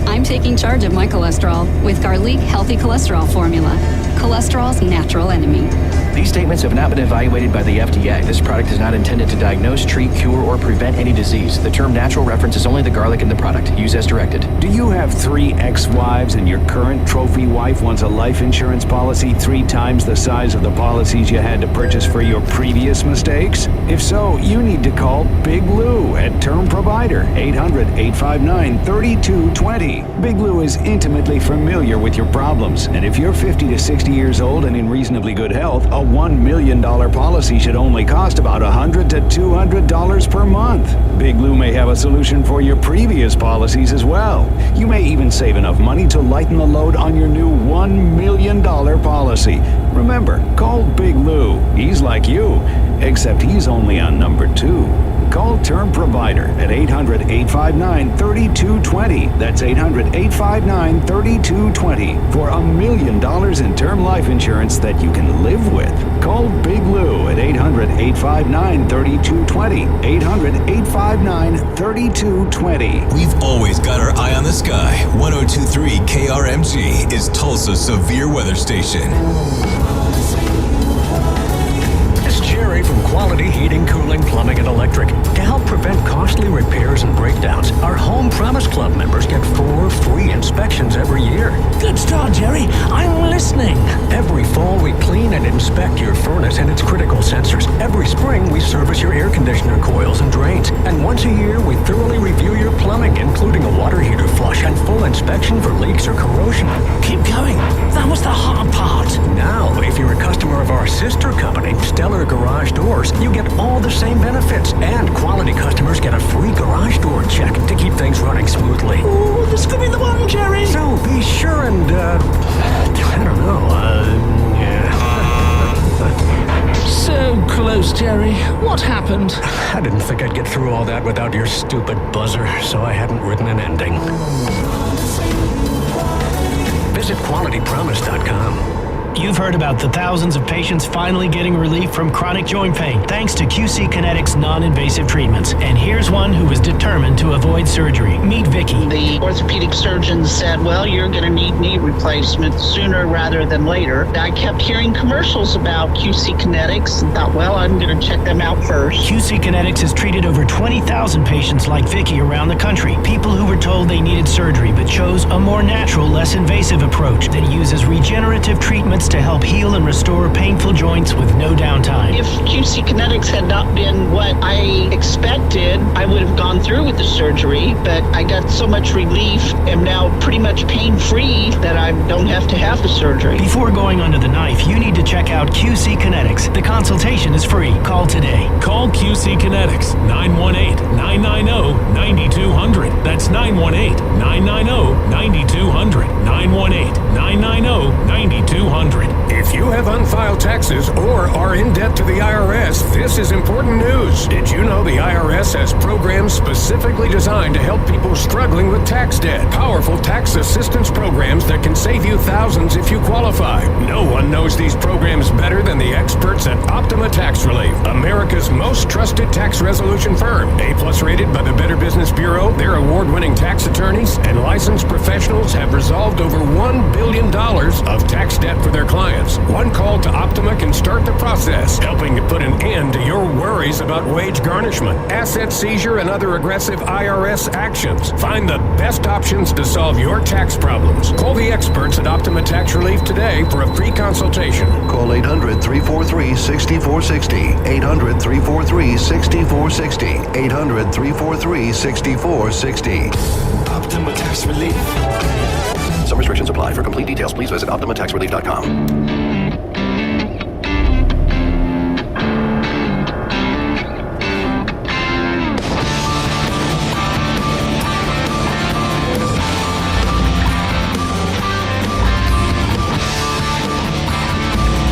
S15: I'm taking charge of my cholesterol with Garlic Healthy Cholesterol Formula, cholesterol's natural enemy.
S7: These statements have not been evaluated by the FDA. This product is not intended to diagnose, treat, cure, or prevent any disease. The term natural references only the garlic in the product. Use as directed.
S17: Do you have 3 ex-wives and your current trophy wife wants a life insurance policy 3 times the size of the policies you had to purchase for your previous mistakes? If so, you need to call Big Lou at Term Provider, 800-859-3220. Big Lou is intimately familiar with your problems, and if you're 50 to 60 years old and in reasonably good health, a $1 million policy should only cost about $100 to $200 per month. Big Lou may have a solution for your previous policies as well. You may even save enough money to lighten the load on your new $1 million policy. Remember, call Big Lou. He's like you, except he's only on number 2. Call Term Provider at 800-859-3220. That's 800-859-3220 for $1 million in term life insurance that you can live with. Call Big Lou at 800-859-3220. 800-859-3220.
S11: We've always got our eye on the sky. 102.3 KRMG is Tulsa's severe weather station.
S18: Jerry from Quality Heating, Cooling, Plumbing, and Electric. To help prevent costly repairs and breakdowns, our Home Promise Club members get 4 free inspections every year.
S9: Good start, Jerry. I'm listening.
S18: Every fall, we clean and inspect your furnace and its critical sensors. Every spring, we service your air conditioner coils and drains. And once a year, we thoroughly review your plumbing, including a water heater flush and full inspection for leaks or corrosion.
S9: Keep going. That was the hard part.
S18: Now, if you're a customer of our sister company, Stellar Garage Doors, you get all the same benefits, and quality customers get a free garage door check to keep things running smoothly.
S9: Ooh, this could be the one, Jerry.
S18: So be sure and, I don't know,
S9: So close, Jerry. What happened?
S18: I didn't think I'd get through all that without your stupid buzzer, so I hadn't written an ending. Visit QualityPromise.com.
S23: You've heard about the thousands of patients finally getting relief from chronic joint pain thanks to QC Kinetics non-invasive treatments. And here's one who is determined to avoid surgery. Meet Vicky.
S21: The orthopedic surgeon said, well, you're going to need knee replacement sooner rather than later. I kept hearing commercials about QC Kinetics and thought, well, I'm going to check them out first.
S23: QC Kinetics has treated over 20,000 patients like Vicky around the country. People who were told they needed surgery but chose a more natural, less invasive approach that uses regenerative treatments to help heal and restore painful joints with no downtime.
S21: If QC Kinetics had not been what I expected, I would have gone through with the surgery, but I got so much relief, am now pretty much pain-free that I don't have to have the surgery.
S23: Before going under the knife, you need to check out QC Kinetics. The consultation is free. Call today.
S14: Call QC Kinetics, 918-990-9200. That's 918-990-9200. 918-990-9200.
S18: If you have unfiled taxes or are in debt to the IRS, this is important news. Did you know the IRS has programs specifically designed to help people struggling with tax debt? Powerful tax assistance programs that can save you thousands if you qualify. No one knows these programs better than the experts at Optima Tax Relief, America's most trusted tax resolution firm. A+ rated by the Better Business Bureau, their award-winning tax attorneys and licensed professionals have resolved over $1 billion of tax debt for their clients. One call to Optima can start the process, helping to put an end to your worries about wage garnishment, asset seizure, and other aggressive IRS actions. Find the best options to solve your tax problems. Call the experts at Optima Tax Relief today for a free consultation.
S24: Call 800-343-6460. 800-343-6460. 800-343-6460.
S11: Optima Tax Relief.
S24: Some restrictions apply. For complete details, please visit OptimaTaxRelief.com.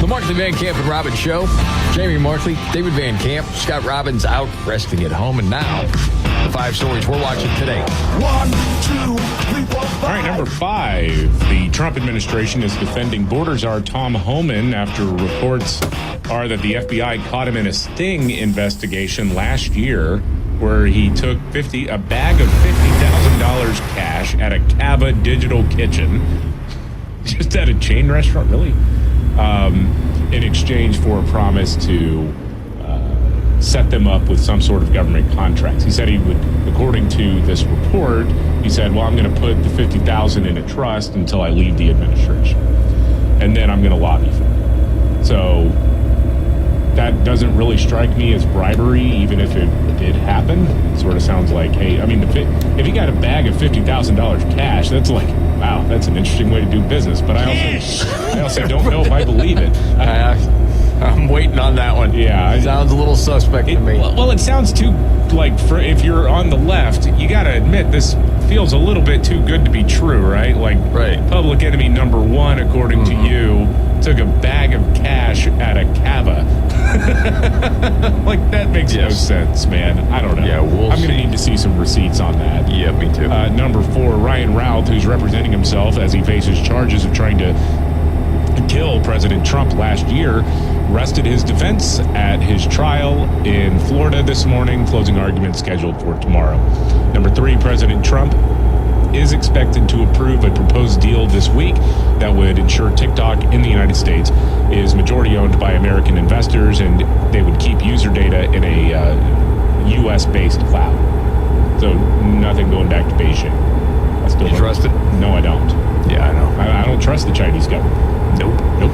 S2: The Mark the Van Camp and Robbins Show. Jamie Markley, David Van Camp, Scott Robbins out resting at home. And now, the 5 stories we're watching today.
S11: 1, 2, 3, 4, 5.
S1: All right, number 5. The Trump administration is defending border czar Tom Homan after reports are that the FBI caught him in a sting investigation last year where he took a bag of $50,000 cash at a Cava Digital Kitchen, just at a chain restaurant, really, in exchange for a promise to set them up with some sort of government contracts. He said he would, according to this report, he said, well, I'm going to put the $50,000 in a trust until I leave the administration, and then I'm going to lobby for it. So that doesn't really strike me as bribery, even if it did happen. It sort of sounds like, hey, I mean, if you got a bag of $50,000 cash, that's like, wow, that's an interesting way to do business. But I also don't know if I believe it.
S2: I'm waiting on that one.
S1: Yeah.
S2: It sounds a little suspect to me.
S1: Well, it sounds too, like, if you're on the left, you got to admit this feels a little bit too good to be true, right? Like, public enemy number 1, according to you, took a bag of cash at a Cava. Like, that makes no sense, man. I don't know.
S2: Yeah,
S1: I'm going to need to see some receipts on that.
S2: Yeah, me too.
S1: Number 4, Ryan Routh, who's representing himself as he faces charges of trying to kill President Trump last year, rested his defense at his trial in Florida this morning, closing argument scheduled for tomorrow. Number 3, President Trump is expected to approve a proposed deal this week that would ensure TikTok in the United States is majority owned by American investors, and they would keep user data in a U.S.-based cloud. So nothing going back to Beijing. I still
S2: You trust it?
S1: No, I don't.
S2: Yeah, I know.
S1: I don't trust the Chinese government. Nope.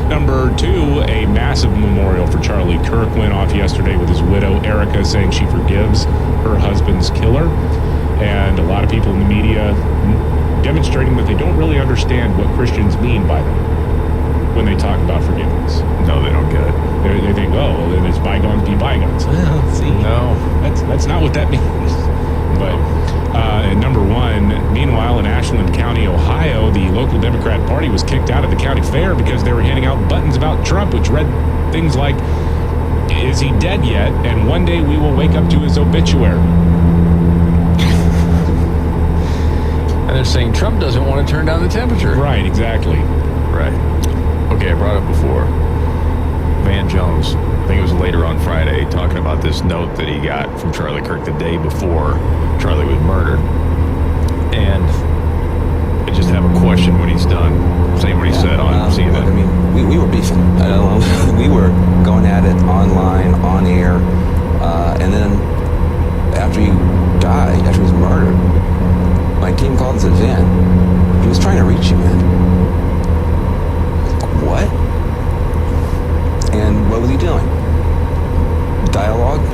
S1: Number 2, a massive memorial for Charlie Kirk went off yesterday with his widow, Erica, saying she forgives her husband's killer. And a lot of people in the media demonstrating that they don't really understand what Christians mean by that when they talk about forgiveness.
S2: No, they don't get it.
S1: They think, oh, well, then it's bygones be bygones. Well, see,
S2: no,
S1: that's not what that means. But number 1, meanwhile, in Ashland County, Ohio, the local Democrat Party was kicked out of the county fair because they were handing out buttons about Trump, which read things like, is he dead yet? And one day we will wake up to his obituary.
S2: And they're saying Trump doesn't want to turn down the temperature.
S1: Right, exactly.
S2: Right. Okay, I brought up before. Van Jones, I think it was later on Friday, talking about this note that he got from Charlie Kirk the day before Charlie was murdered. And I just have a question when he's done, saying what he said on CNN.
S12: I mean, we were beefing. I don't know. We were going at it online, on air, and then after he died, after he was murdered, my team called and said, Van, he was trying to reach you, man. What? And what was he doing? Dialogue?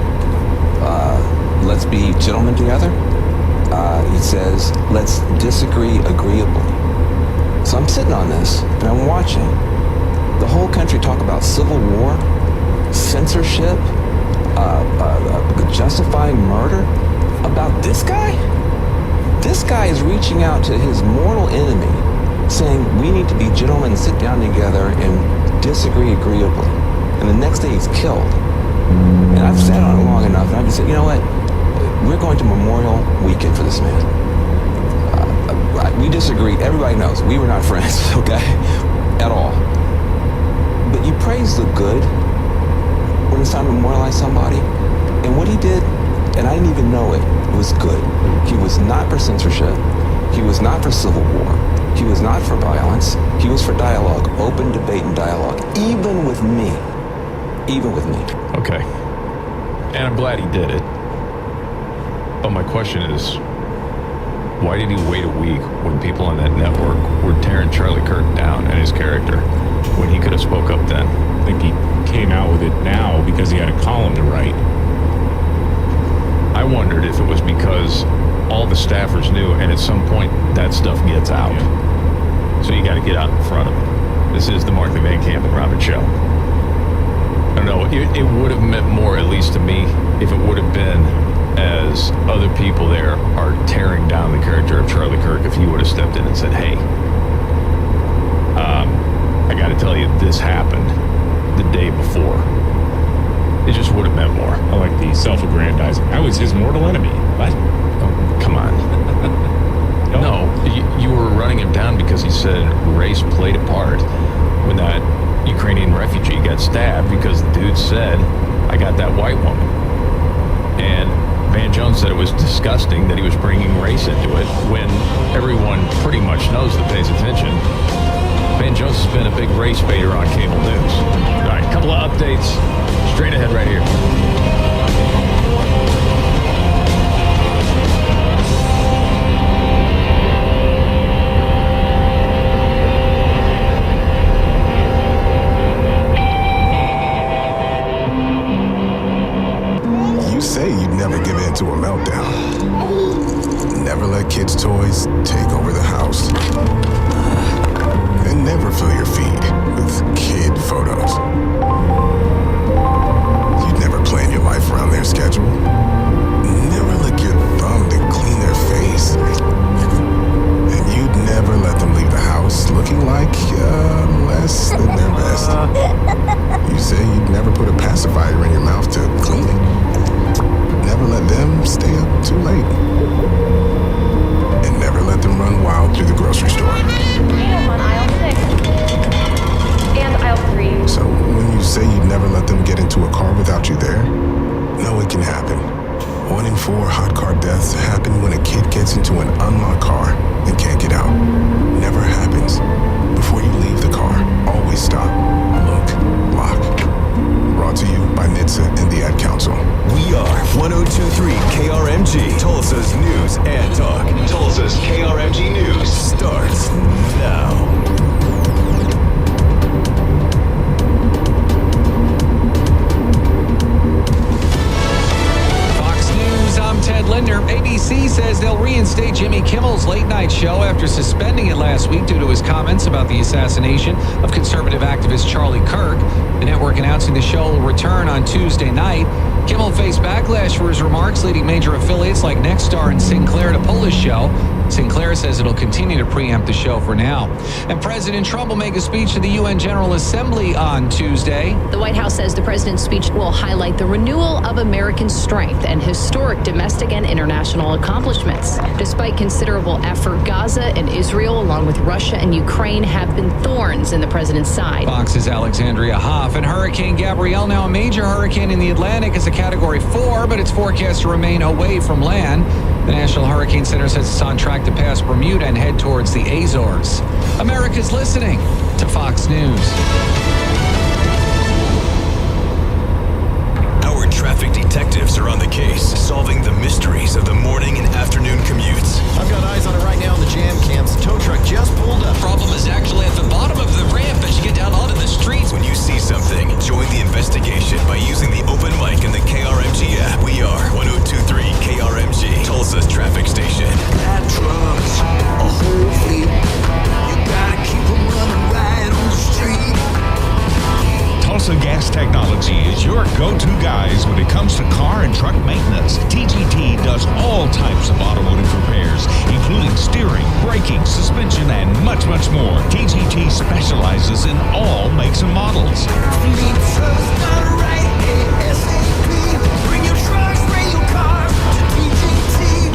S12: Let's be gentlemen together? He says, let's disagree agreeably. So I'm sitting on this, and I'm watching the whole country talk about civil war, censorship, justifying murder, about this guy? This guy is reaching out to his mortal enemy, saying we need to be gentlemen, sit down together and disagree agreeably. And the next day he's killed. And I've sat on it long enough, and I've just said, you know what? We're going to Memorial Weekend for this man. We disagree. Everybody knows we were not friends, okay? At all. But you praise the good when it's time to memorialize somebody. And what he did, and I didn't even know it, was good. He was not for censorship. He was not for civil war. He was not for violence. He was for dialogue, open debate and dialogue, even with me. Even with me.
S2: Okay. And I'm glad he did it. But my question is, why did he wait a week when people on that network were tearing Charlie Kirk down and his character when he could have spoke up then?
S1: I think he came out with it now because he had a column to write.
S2: I wondered if it was because all the staffers knew, and at some point that stuff gets out. Yeah. So you got to get out in front of it. This is the Markley, Van Camp, and Robbins Show. I don't know. It would have meant more, at least to me, if it would have been as other people there are tearing down the character of Charlie Kirk, if he would have stepped in and said, hey, I got to tell you, this happened the day before. It just would have meant more.
S1: I like the self-aggrandizing. I was his mortal enemy. What?
S2: Oh, come on. No, you were running him down because he said race played a part when that Ukrainian refugee got stabbed because the dude said, I got that white woman. And Van Jones said it was disgusting that he was bringing race into it when everyone pretty much knows that pays attention. Van Jones has been a big race baiter on cable news. All right, couple of updates straight ahead right here.
S3: You say you'd never give in to a meltdown. Never let kids' toys take over the house. And never fill your feed with kid photos. You'd never plan your life around their schedule. Never lick your thumb to clean their face. And you'd never let them leave the house looking like less than their best. You say you'd never put a pacifier in your mouth to clean it. Never let them stay up too late. And never let them run wild through the grocery store.
S16: On aisle 6 and aisle 3.
S3: So when you say you'd never let them get into a car without you there, no, it can happen. 1 in 4 hot car deaths happen when a kid gets into an unlocked car and can't get out. Never happens. Before you leave the car, always stop, look, lock. Brought to you by NHTSA and the Ad Council.
S11: We are 102.3 KRMG, Tulsa's News and Talk. Tulsa's KRMG News starts now.
S19: I'm Ted Linder. ABC says they'll reinstate Jimmy Kimmel's late-night show after suspending it last week due to his comments about the assassination of conservative activist Charlie Kirk. The network announcing the show will return on Tuesday night. Kimmel faced backlash for his remarks, leading major affiliates like Nexstar and Sinclair to pull his show. Sinclair says it'll continue to preempt the show for now. And President Trump will make a speech to the UN General Assembly on Tuesday.
S20: The White House says the president's speech will highlight the renewal of American strength and historic domestic and international accomplishments. Despite considerable effort, Gaza and Israel, along with Russia and Ukraine, have been thorns in the president's side.
S19: Fox's Alexandria Hoff. And Hurricane Gabrielle, now a major hurricane in the Atlantic, is a Category 4, but it's forecast to remain away from land. The National Hurricane Center says it's on track to pass Bermuda and head towards the Azores. America's listening to Fox News.
S11: Our traffic detectives are on the case, solving the mysteries of the morning and afternoon commutes.
S25: I've got eyes on it right now in the jam camps. The tow truck just pulled up.
S11: Problem is actually at the bottom of the ramp as you get down onto the streets. When you see something, join the investigation by using the open mic in the KRMG app. We are 102.3 KRMG, Tulsa's traffic station.
S26: Bad trucks, a whole fleet. You gotta keep them running right on the street.
S14: Tulsa Gas Technology is your go-to guys when it comes to car and truck maintenance. TGT does all types of automotive repairs, including steering, braking, suspension, and much, much more. TGT specializes in all makes and models.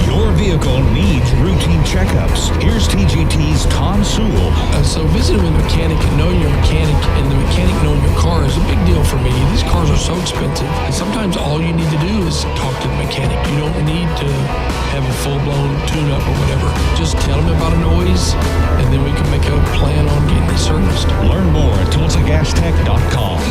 S14: Your vehicle needs routine checkups. Here's TGT's Tom Sewell.
S27: So visiting with a mechanic and knowing your mechanic and the mechanic knowing your car is a big deal for me. These cars are so expensive. And sometimes all you need to do is talk to the mechanic. You don't need to have a full-blown tune-up or whatever. Just tell them about a noise, and then we can make a plan on getting it serviced.
S14: Learn more at TulsaGasTech.com.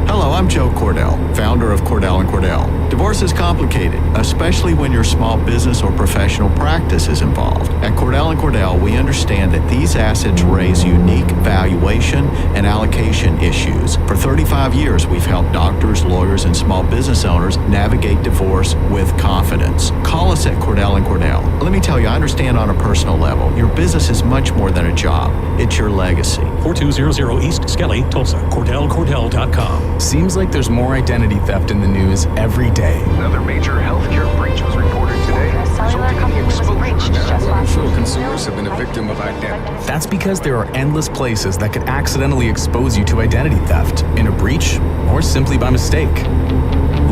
S28: Hello, I'm Joe Cordell, founder of Cordell & Cordell. Divorce is complicated, especially when your small business or professional practice is involved. At Cordell & Cordell, we understand that these assets raise unique valuation and allocation issues. For 35 years, we've helped doctors, lawyers, and small business owners navigate divorce with confidence. Call us at Cordell & Cordell. Let me tell you, I understand on a personal level, your business is much more than a job. It's your legacy.
S29: 4200 East Skelly, Tulsa. CordellCordell.com.
S30: Seems like there's more identity theft in the news every day.
S24: Another major healthcare breach was reported today, resulting in the exposure
S16: breached just last week.
S30: Consumers have been a victim of identity. That's because there are endless places that could accidentally expose you to identity theft, in a breach, or simply by mistake.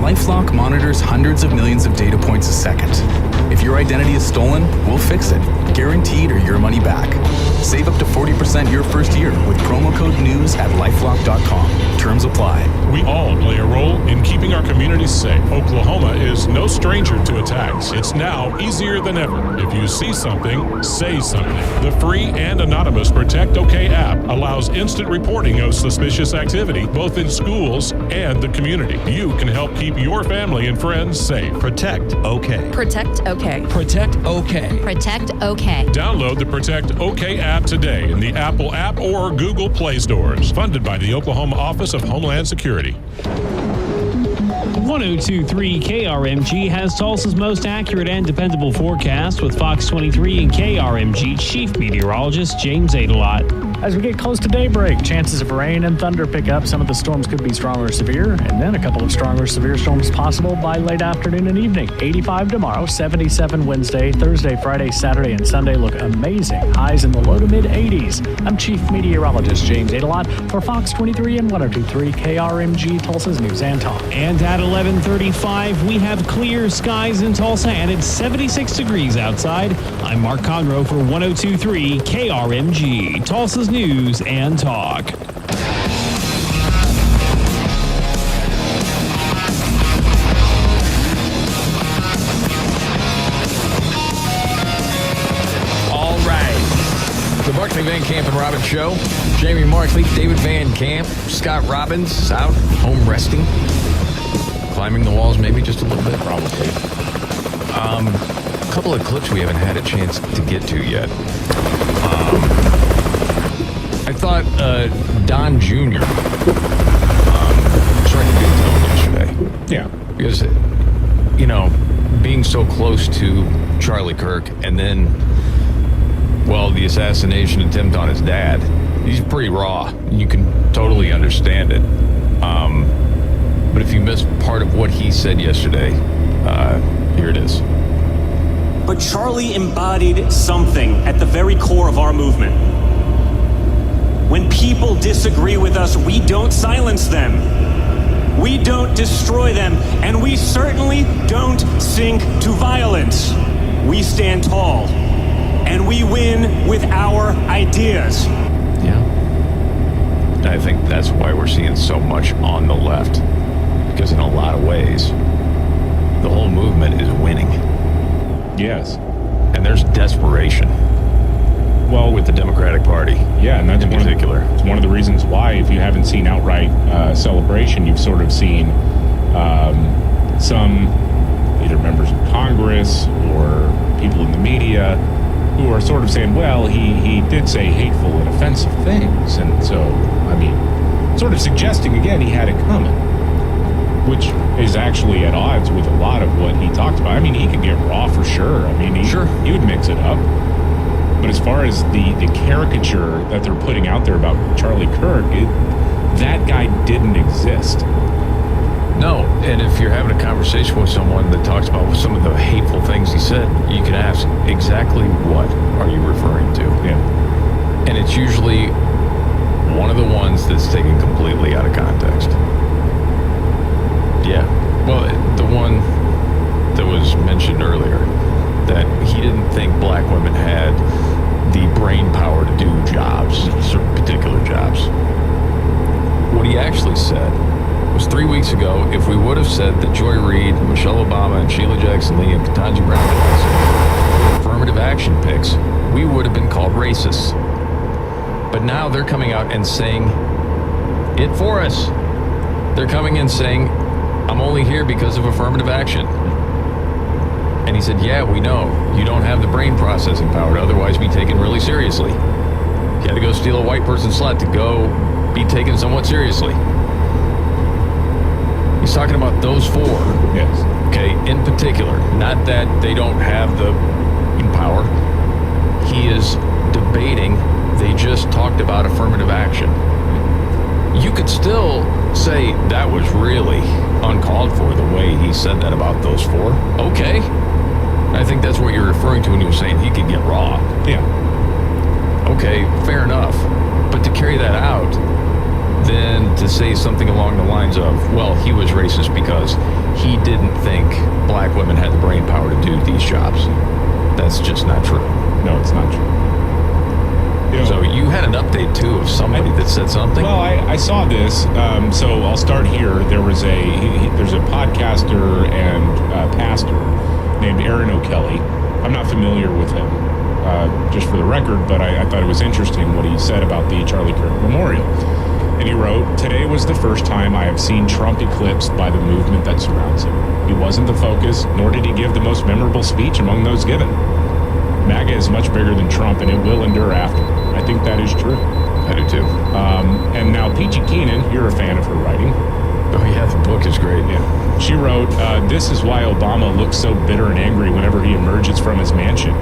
S30: LifeLock monitors hundreds of millions of data points a second. If your identity is stolen, we'll fix it, guaranteed or your money back. Save up to 40% your first year with promo code NEWS at lifelock.com. Terms apply.
S4: We all play a role in keeping our communities safe. Oklahoma is no stranger to attacks. It's now easier than ever. If you see something, say something. The free and anonymous Protect OK app allows instant reporting of suspicious activity, both in schools and the community. You can help keep your family and friends safe. Protect OK.
S5: Protect OK.
S4: Protect OK.
S5: Protect OK.
S4: Download the Protect OK app today in the Apple App or Google Play stores. Funded by the Oklahoma Office of Homeland Security.
S6: 1023 KRMG has Tulsa's most accurate and dependable forecast with Fox 23 and KRMG Chief Meteorologist James Adelot.
S23: As we get close to daybreak, chances of rain and thunder pick up. Some of the storms could be strong or severe, and then a couple of strong or severe storms possible by late afternoon and evening. 85 tomorrow, 77 Wednesday, Thursday, Friday, Saturday, and Sunday look amazing. Highs in the low to mid 80s. I'm Chief Meteorologist James Adelot for Fox 23 and 1023 KRMG Tulsa's News and Talk.
S6: And at 11:35, we have clear skies in Tulsa, and it's 76 degrees outside. I'm Mark Conroe for 1023 KRMG, Tulsa's News and Talk.
S2: All right. The Markley Van Camp and Robbins Show. Jamie Markley, David Van Camp, Scott Robbins is out home resting. Climbing the walls maybe just a little bit, probably. A couple of clips we haven't had a chance to get to yet. I thought Don Jr. Struck a good tone yesterday.
S1: Yeah.
S2: Because, you know, being so close to Charlie Kirk and then, well, the assassination attempt on his dad, he's pretty raw. You can totally understand it. But if you missed part of what he said yesterday, here it is.
S7: But Charlie embodied something at the very core of our movement. When people disagree with us, we don't silence them. We don't destroy them, and we certainly don't sink to violence. We stand tall, and we win with our ideas.
S2: Yeah. I think that's why we're seeing so much on the left. Because in a lot of ways, the whole movement is winning.
S1: Yes.
S2: And there's desperation. Well, with the Democratic Party.
S1: Yeah, and that's
S2: in particular.
S1: It's one of the reasons why, if you haven't seen outright celebration, you've sort of seen some either members of Congress or people in the media who are sort of saying, well, he did say hateful and offensive things. And so, I mean, sort of suggesting, again, he had it coming, which is actually at odds with a lot of what he talked about. I mean, he could get raw for sure. I mean, he would mix it up. But as far as the caricature that they're putting out there about Charlie Kirk, that guy didn't exist.
S2: No, and if you're having a conversation with someone that talks about some of the hateful things he said, you can ask, exactly what are you referring to?
S1: Yeah.
S2: And it's usually one of the ones that's taken completely out of context. Yeah. Well, the one that was mentioned earlier, that he didn't think black women had the brain power to do jobs, certain particular jobs. What he actually said was 3 weeks ago, if we would have said that Joy Reid, Michelle Obama, and Sheila Jackson Lee, and Ketanji Brown Jackson were affirmative action picks, we would have been called racists. But now they're coming out and saying it for us. They're coming in saying, I'm only here because of affirmative action. And he said, yeah, we know. You don't have the brain processing power to otherwise be taken really seriously. You had to go steal a white person's slut to go be taken somewhat seriously. He's talking about those four.
S1: Yes.
S2: Okay, in particular. Not that they don't have the power. He is debating, they just talked about affirmative action. You could still say that was really uncalled for the way he said that about those four. Okay. I think that's what you're referring to when you're saying he could get raw.
S1: Yeah.
S2: Okay, fair enough. But to carry that out, then to say something along the lines of, well, he was racist because he didn't think black women had the brain power to do these jobs. That's just not true.
S1: No, it's not true.
S2: So you had an update, too, of somebody that said something?
S1: Well, I saw this. So I'll start here. There's a podcaster and pastor named Aaron O'Kelly. I'm not familiar with him, just for the record, but I thought it was interesting what he said about the Charlie Kirk Memorial. And he wrote, "Today was the first time I have seen Trump eclipsed by the movement that surrounds him. He wasn't the focus, nor did he give the most memorable speech among those given. MAGA is much bigger than Trump, and it will endure after." I think that is true.
S2: I do too.
S1: And now Peachy Keenan, you're a fan of her writing.
S2: Oh yeah, the book is great.
S1: Yeah. She wrote, "This is why Obama looks so bitter and angry whenever he emerges from his mansion.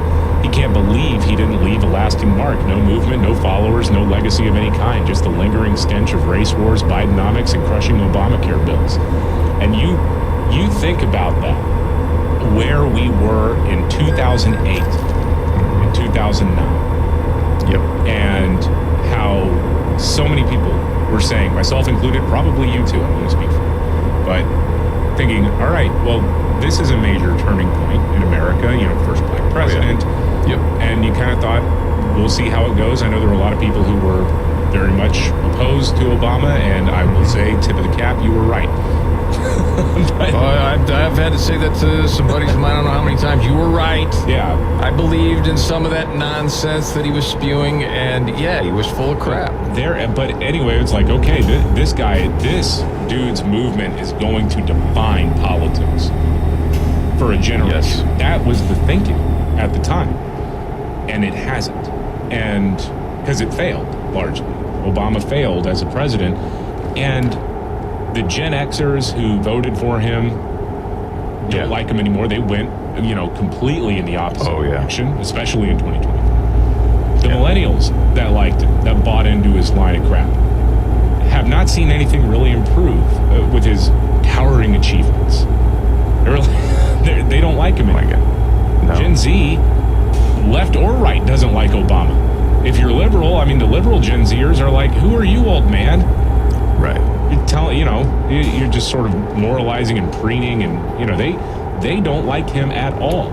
S1: He can't believe he didn't leave a lasting mark. No movement, no followers, no legacy of any kind. Just the lingering stench of race wars, Bidenomics, and crushing Obamacare bills." And you think about that, where we were in 2008, in 2009.
S2: Yep.
S1: And how so many people were saying, myself included, probably you too, I don't want to speak for you, but thinking, all right, well, this is a major turning point in America, first black president.
S2: Oh, yeah. Yep.
S1: And you kind of thought, we'll see how it goes. I know there were a lot of people who were very much opposed to Obama, and I will say, tip of the cap, you were right.
S2: I've had to say that to some buddies of mine. I don't know how many times. You were right.
S1: Yeah.
S2: I believed in some of that nonsense that he was spewing, and yeah, he was full of crap.
S1: But anyway, it's like, okay, this dude's movement is going to define politics for a generation.
S2: Yes.
S1: That was the thinking at the time, and it hasn't. And because it failed, largely. Obama failed as a president, and the Gen Xers who voted for him don't like him anymore. They went, completely in the opposite direction, especially in 2020. The millennials that liked him, that bought into his line of crap, have not seen anything really improve with his towering achievements. They don't like him anymore.
S2: No.
S1: Gen Z, left or right, doesn't like Obama. If you're liberal, the liberal Gen Zers are like, who are you, old man?
S2: Right.
S1: You're just sort of moralizing and preening, and they don't like him at all.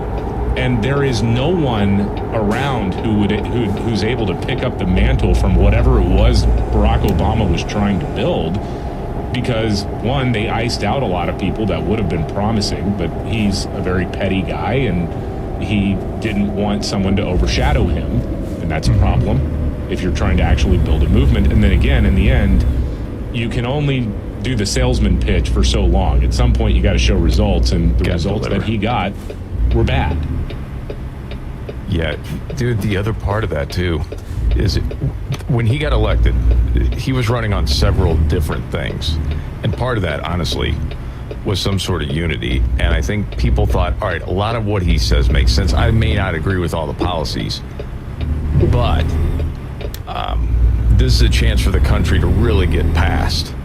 S1: And there is no one around who's able to pick up the mantle from whatever it was Barack Obama was trying to build, because one, they iced out a lot of people that would have been promising, but he's a very petty guy, and he didn't want someone to overshadow him, and that's a problem if you're trying to actually build a movement. And then again, in the end, you can only do the salesman pitch for so long. At some point, you got to show results, and the results that he got were bad.
S2: Yeah, dude, the other part of that, too, is when he got elected, he was running on several different things. And part of that, honestly, was some sort of unity. And I think people thought, all right, a lot of what he says makes sense. I may not agree with all the policies, but this is a chance for the country to really get past,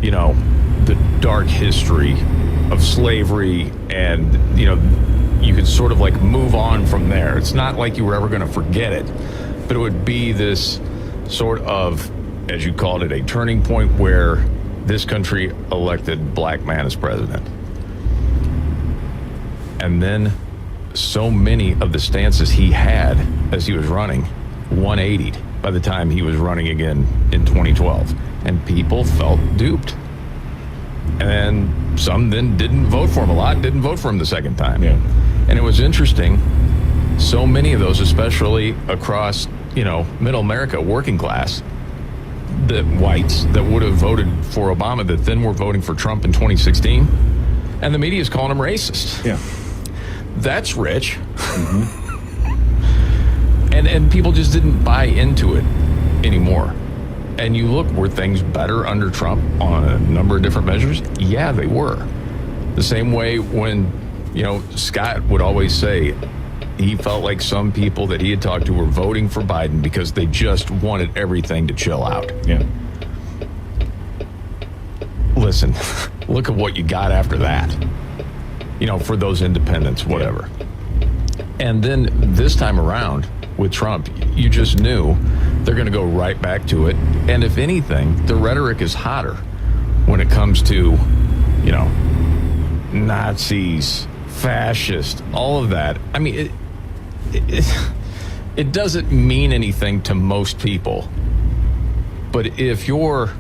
S2: the dark history of slavery, and, you could sort of like move on from there. It's not like you were ever going to forget it, but it would be this sort of, as you called it, a turning point where this country elected black man as president. And then so many of the stances he had as he was running 180'd by the time he was running again in 2012. And people felt duped. And some then didn't vote for him a lot, didn't vote for him the second time.
S1: Yeah.
S2: And it was interesting, so many of those, especially across, middle America, working class, the whites that would have voted for Obama that then were voting for Trump in 2016, and the media is calling him racist.
S1: Yeah.
S2: That's rich. And people just didn't buy into it anymore. And you look, were things better under Trump on a number of different measures? Yeah, they were. The same way when, Scott would always say he felt like some people that he had talked to were voting for Biden because they just wanted everything to chill out.
S1: Yeah.
S2: Listen, look at what you got after that. For those independents, whatever. And then this time around with Trump, you just knew they're going to go right back to it. And if anything, the rhetoric is hotter when it comes to, you know, Nazis, fascists, all of that. I mean, it doesn't mean anything to most people. But if you're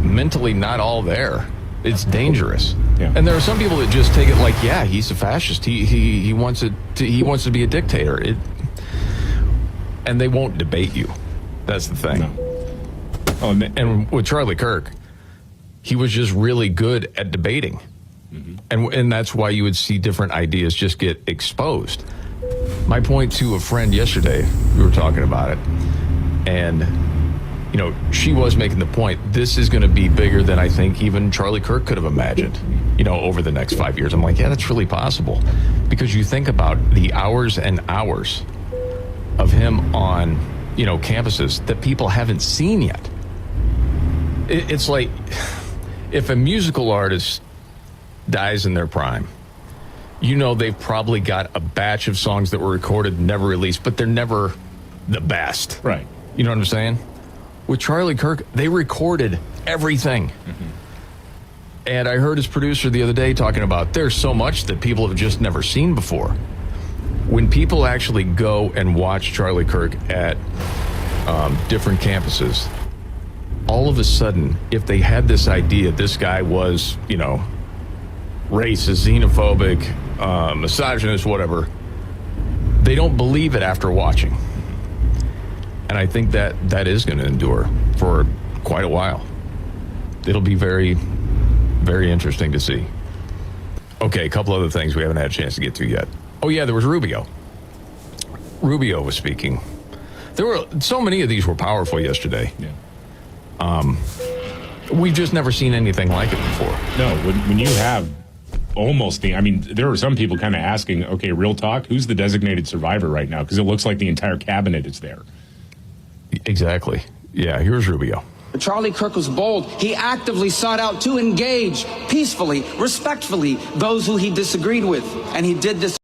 S2: mentally not all there, it's dangerous.
S1: Yeah.
S2: And there are some people that just take it like, yeah, he's a fascist. He wants to be a dictator. And they won't debate you. That's the thing.
S1: No.
S2: And with Charlie Kirk, he was just really good at debating. Mm-hmm. And that's why you would see different ideas just get exposed. My point to a friend yesterday, we were talking about it, and you know, she was making the point, this is going to be bigger than I think even Charlie Kirk could have imagined, you know, over the next 5 years. I'm like, yeah, that's really possible. Because you think about the hours and hours of him on, you know, campuses that people haven't seen yet. It's like if a musical artist dies in their prime, you know, they've probably got a batch of songs that were recorded, never released, but they're never the best.
S1: Right.
S2: You know what I'm saying? With Charlie Kirk, they recorded everything. Mm-hmm. And I heard his producer the other day talking about there's so much that people have just never seen before. When people actually go and watch Charlie Kirk at different campuses, all of a sudden, if they had this idea, this guy was, you know, racist, xenophobic, misogynist, whatever, they don't believe it after watching. And I think that is going to endure for quite a while. It'll be very, very interesting to see. Okay, a couple other things we haven't had a chance to get to yet. Oh, yeah, there was Rubio. Rubio was speaking. There were so many of these were powerful yesterday.
S1: Yeah.
S2: We've just never seen anything like it before.
S1: No, when you have almost I mean, there were some people kind of asking, okay, real talk, who's the designated survivor right now? Because it looks like the entire cabinet is there.
S2: Exactly. Yeah, here's Rubio.
S8: Charlie Kirk was bold. He actively sought out to engage peacefully, respectfully, those who he disagreed with. And he did this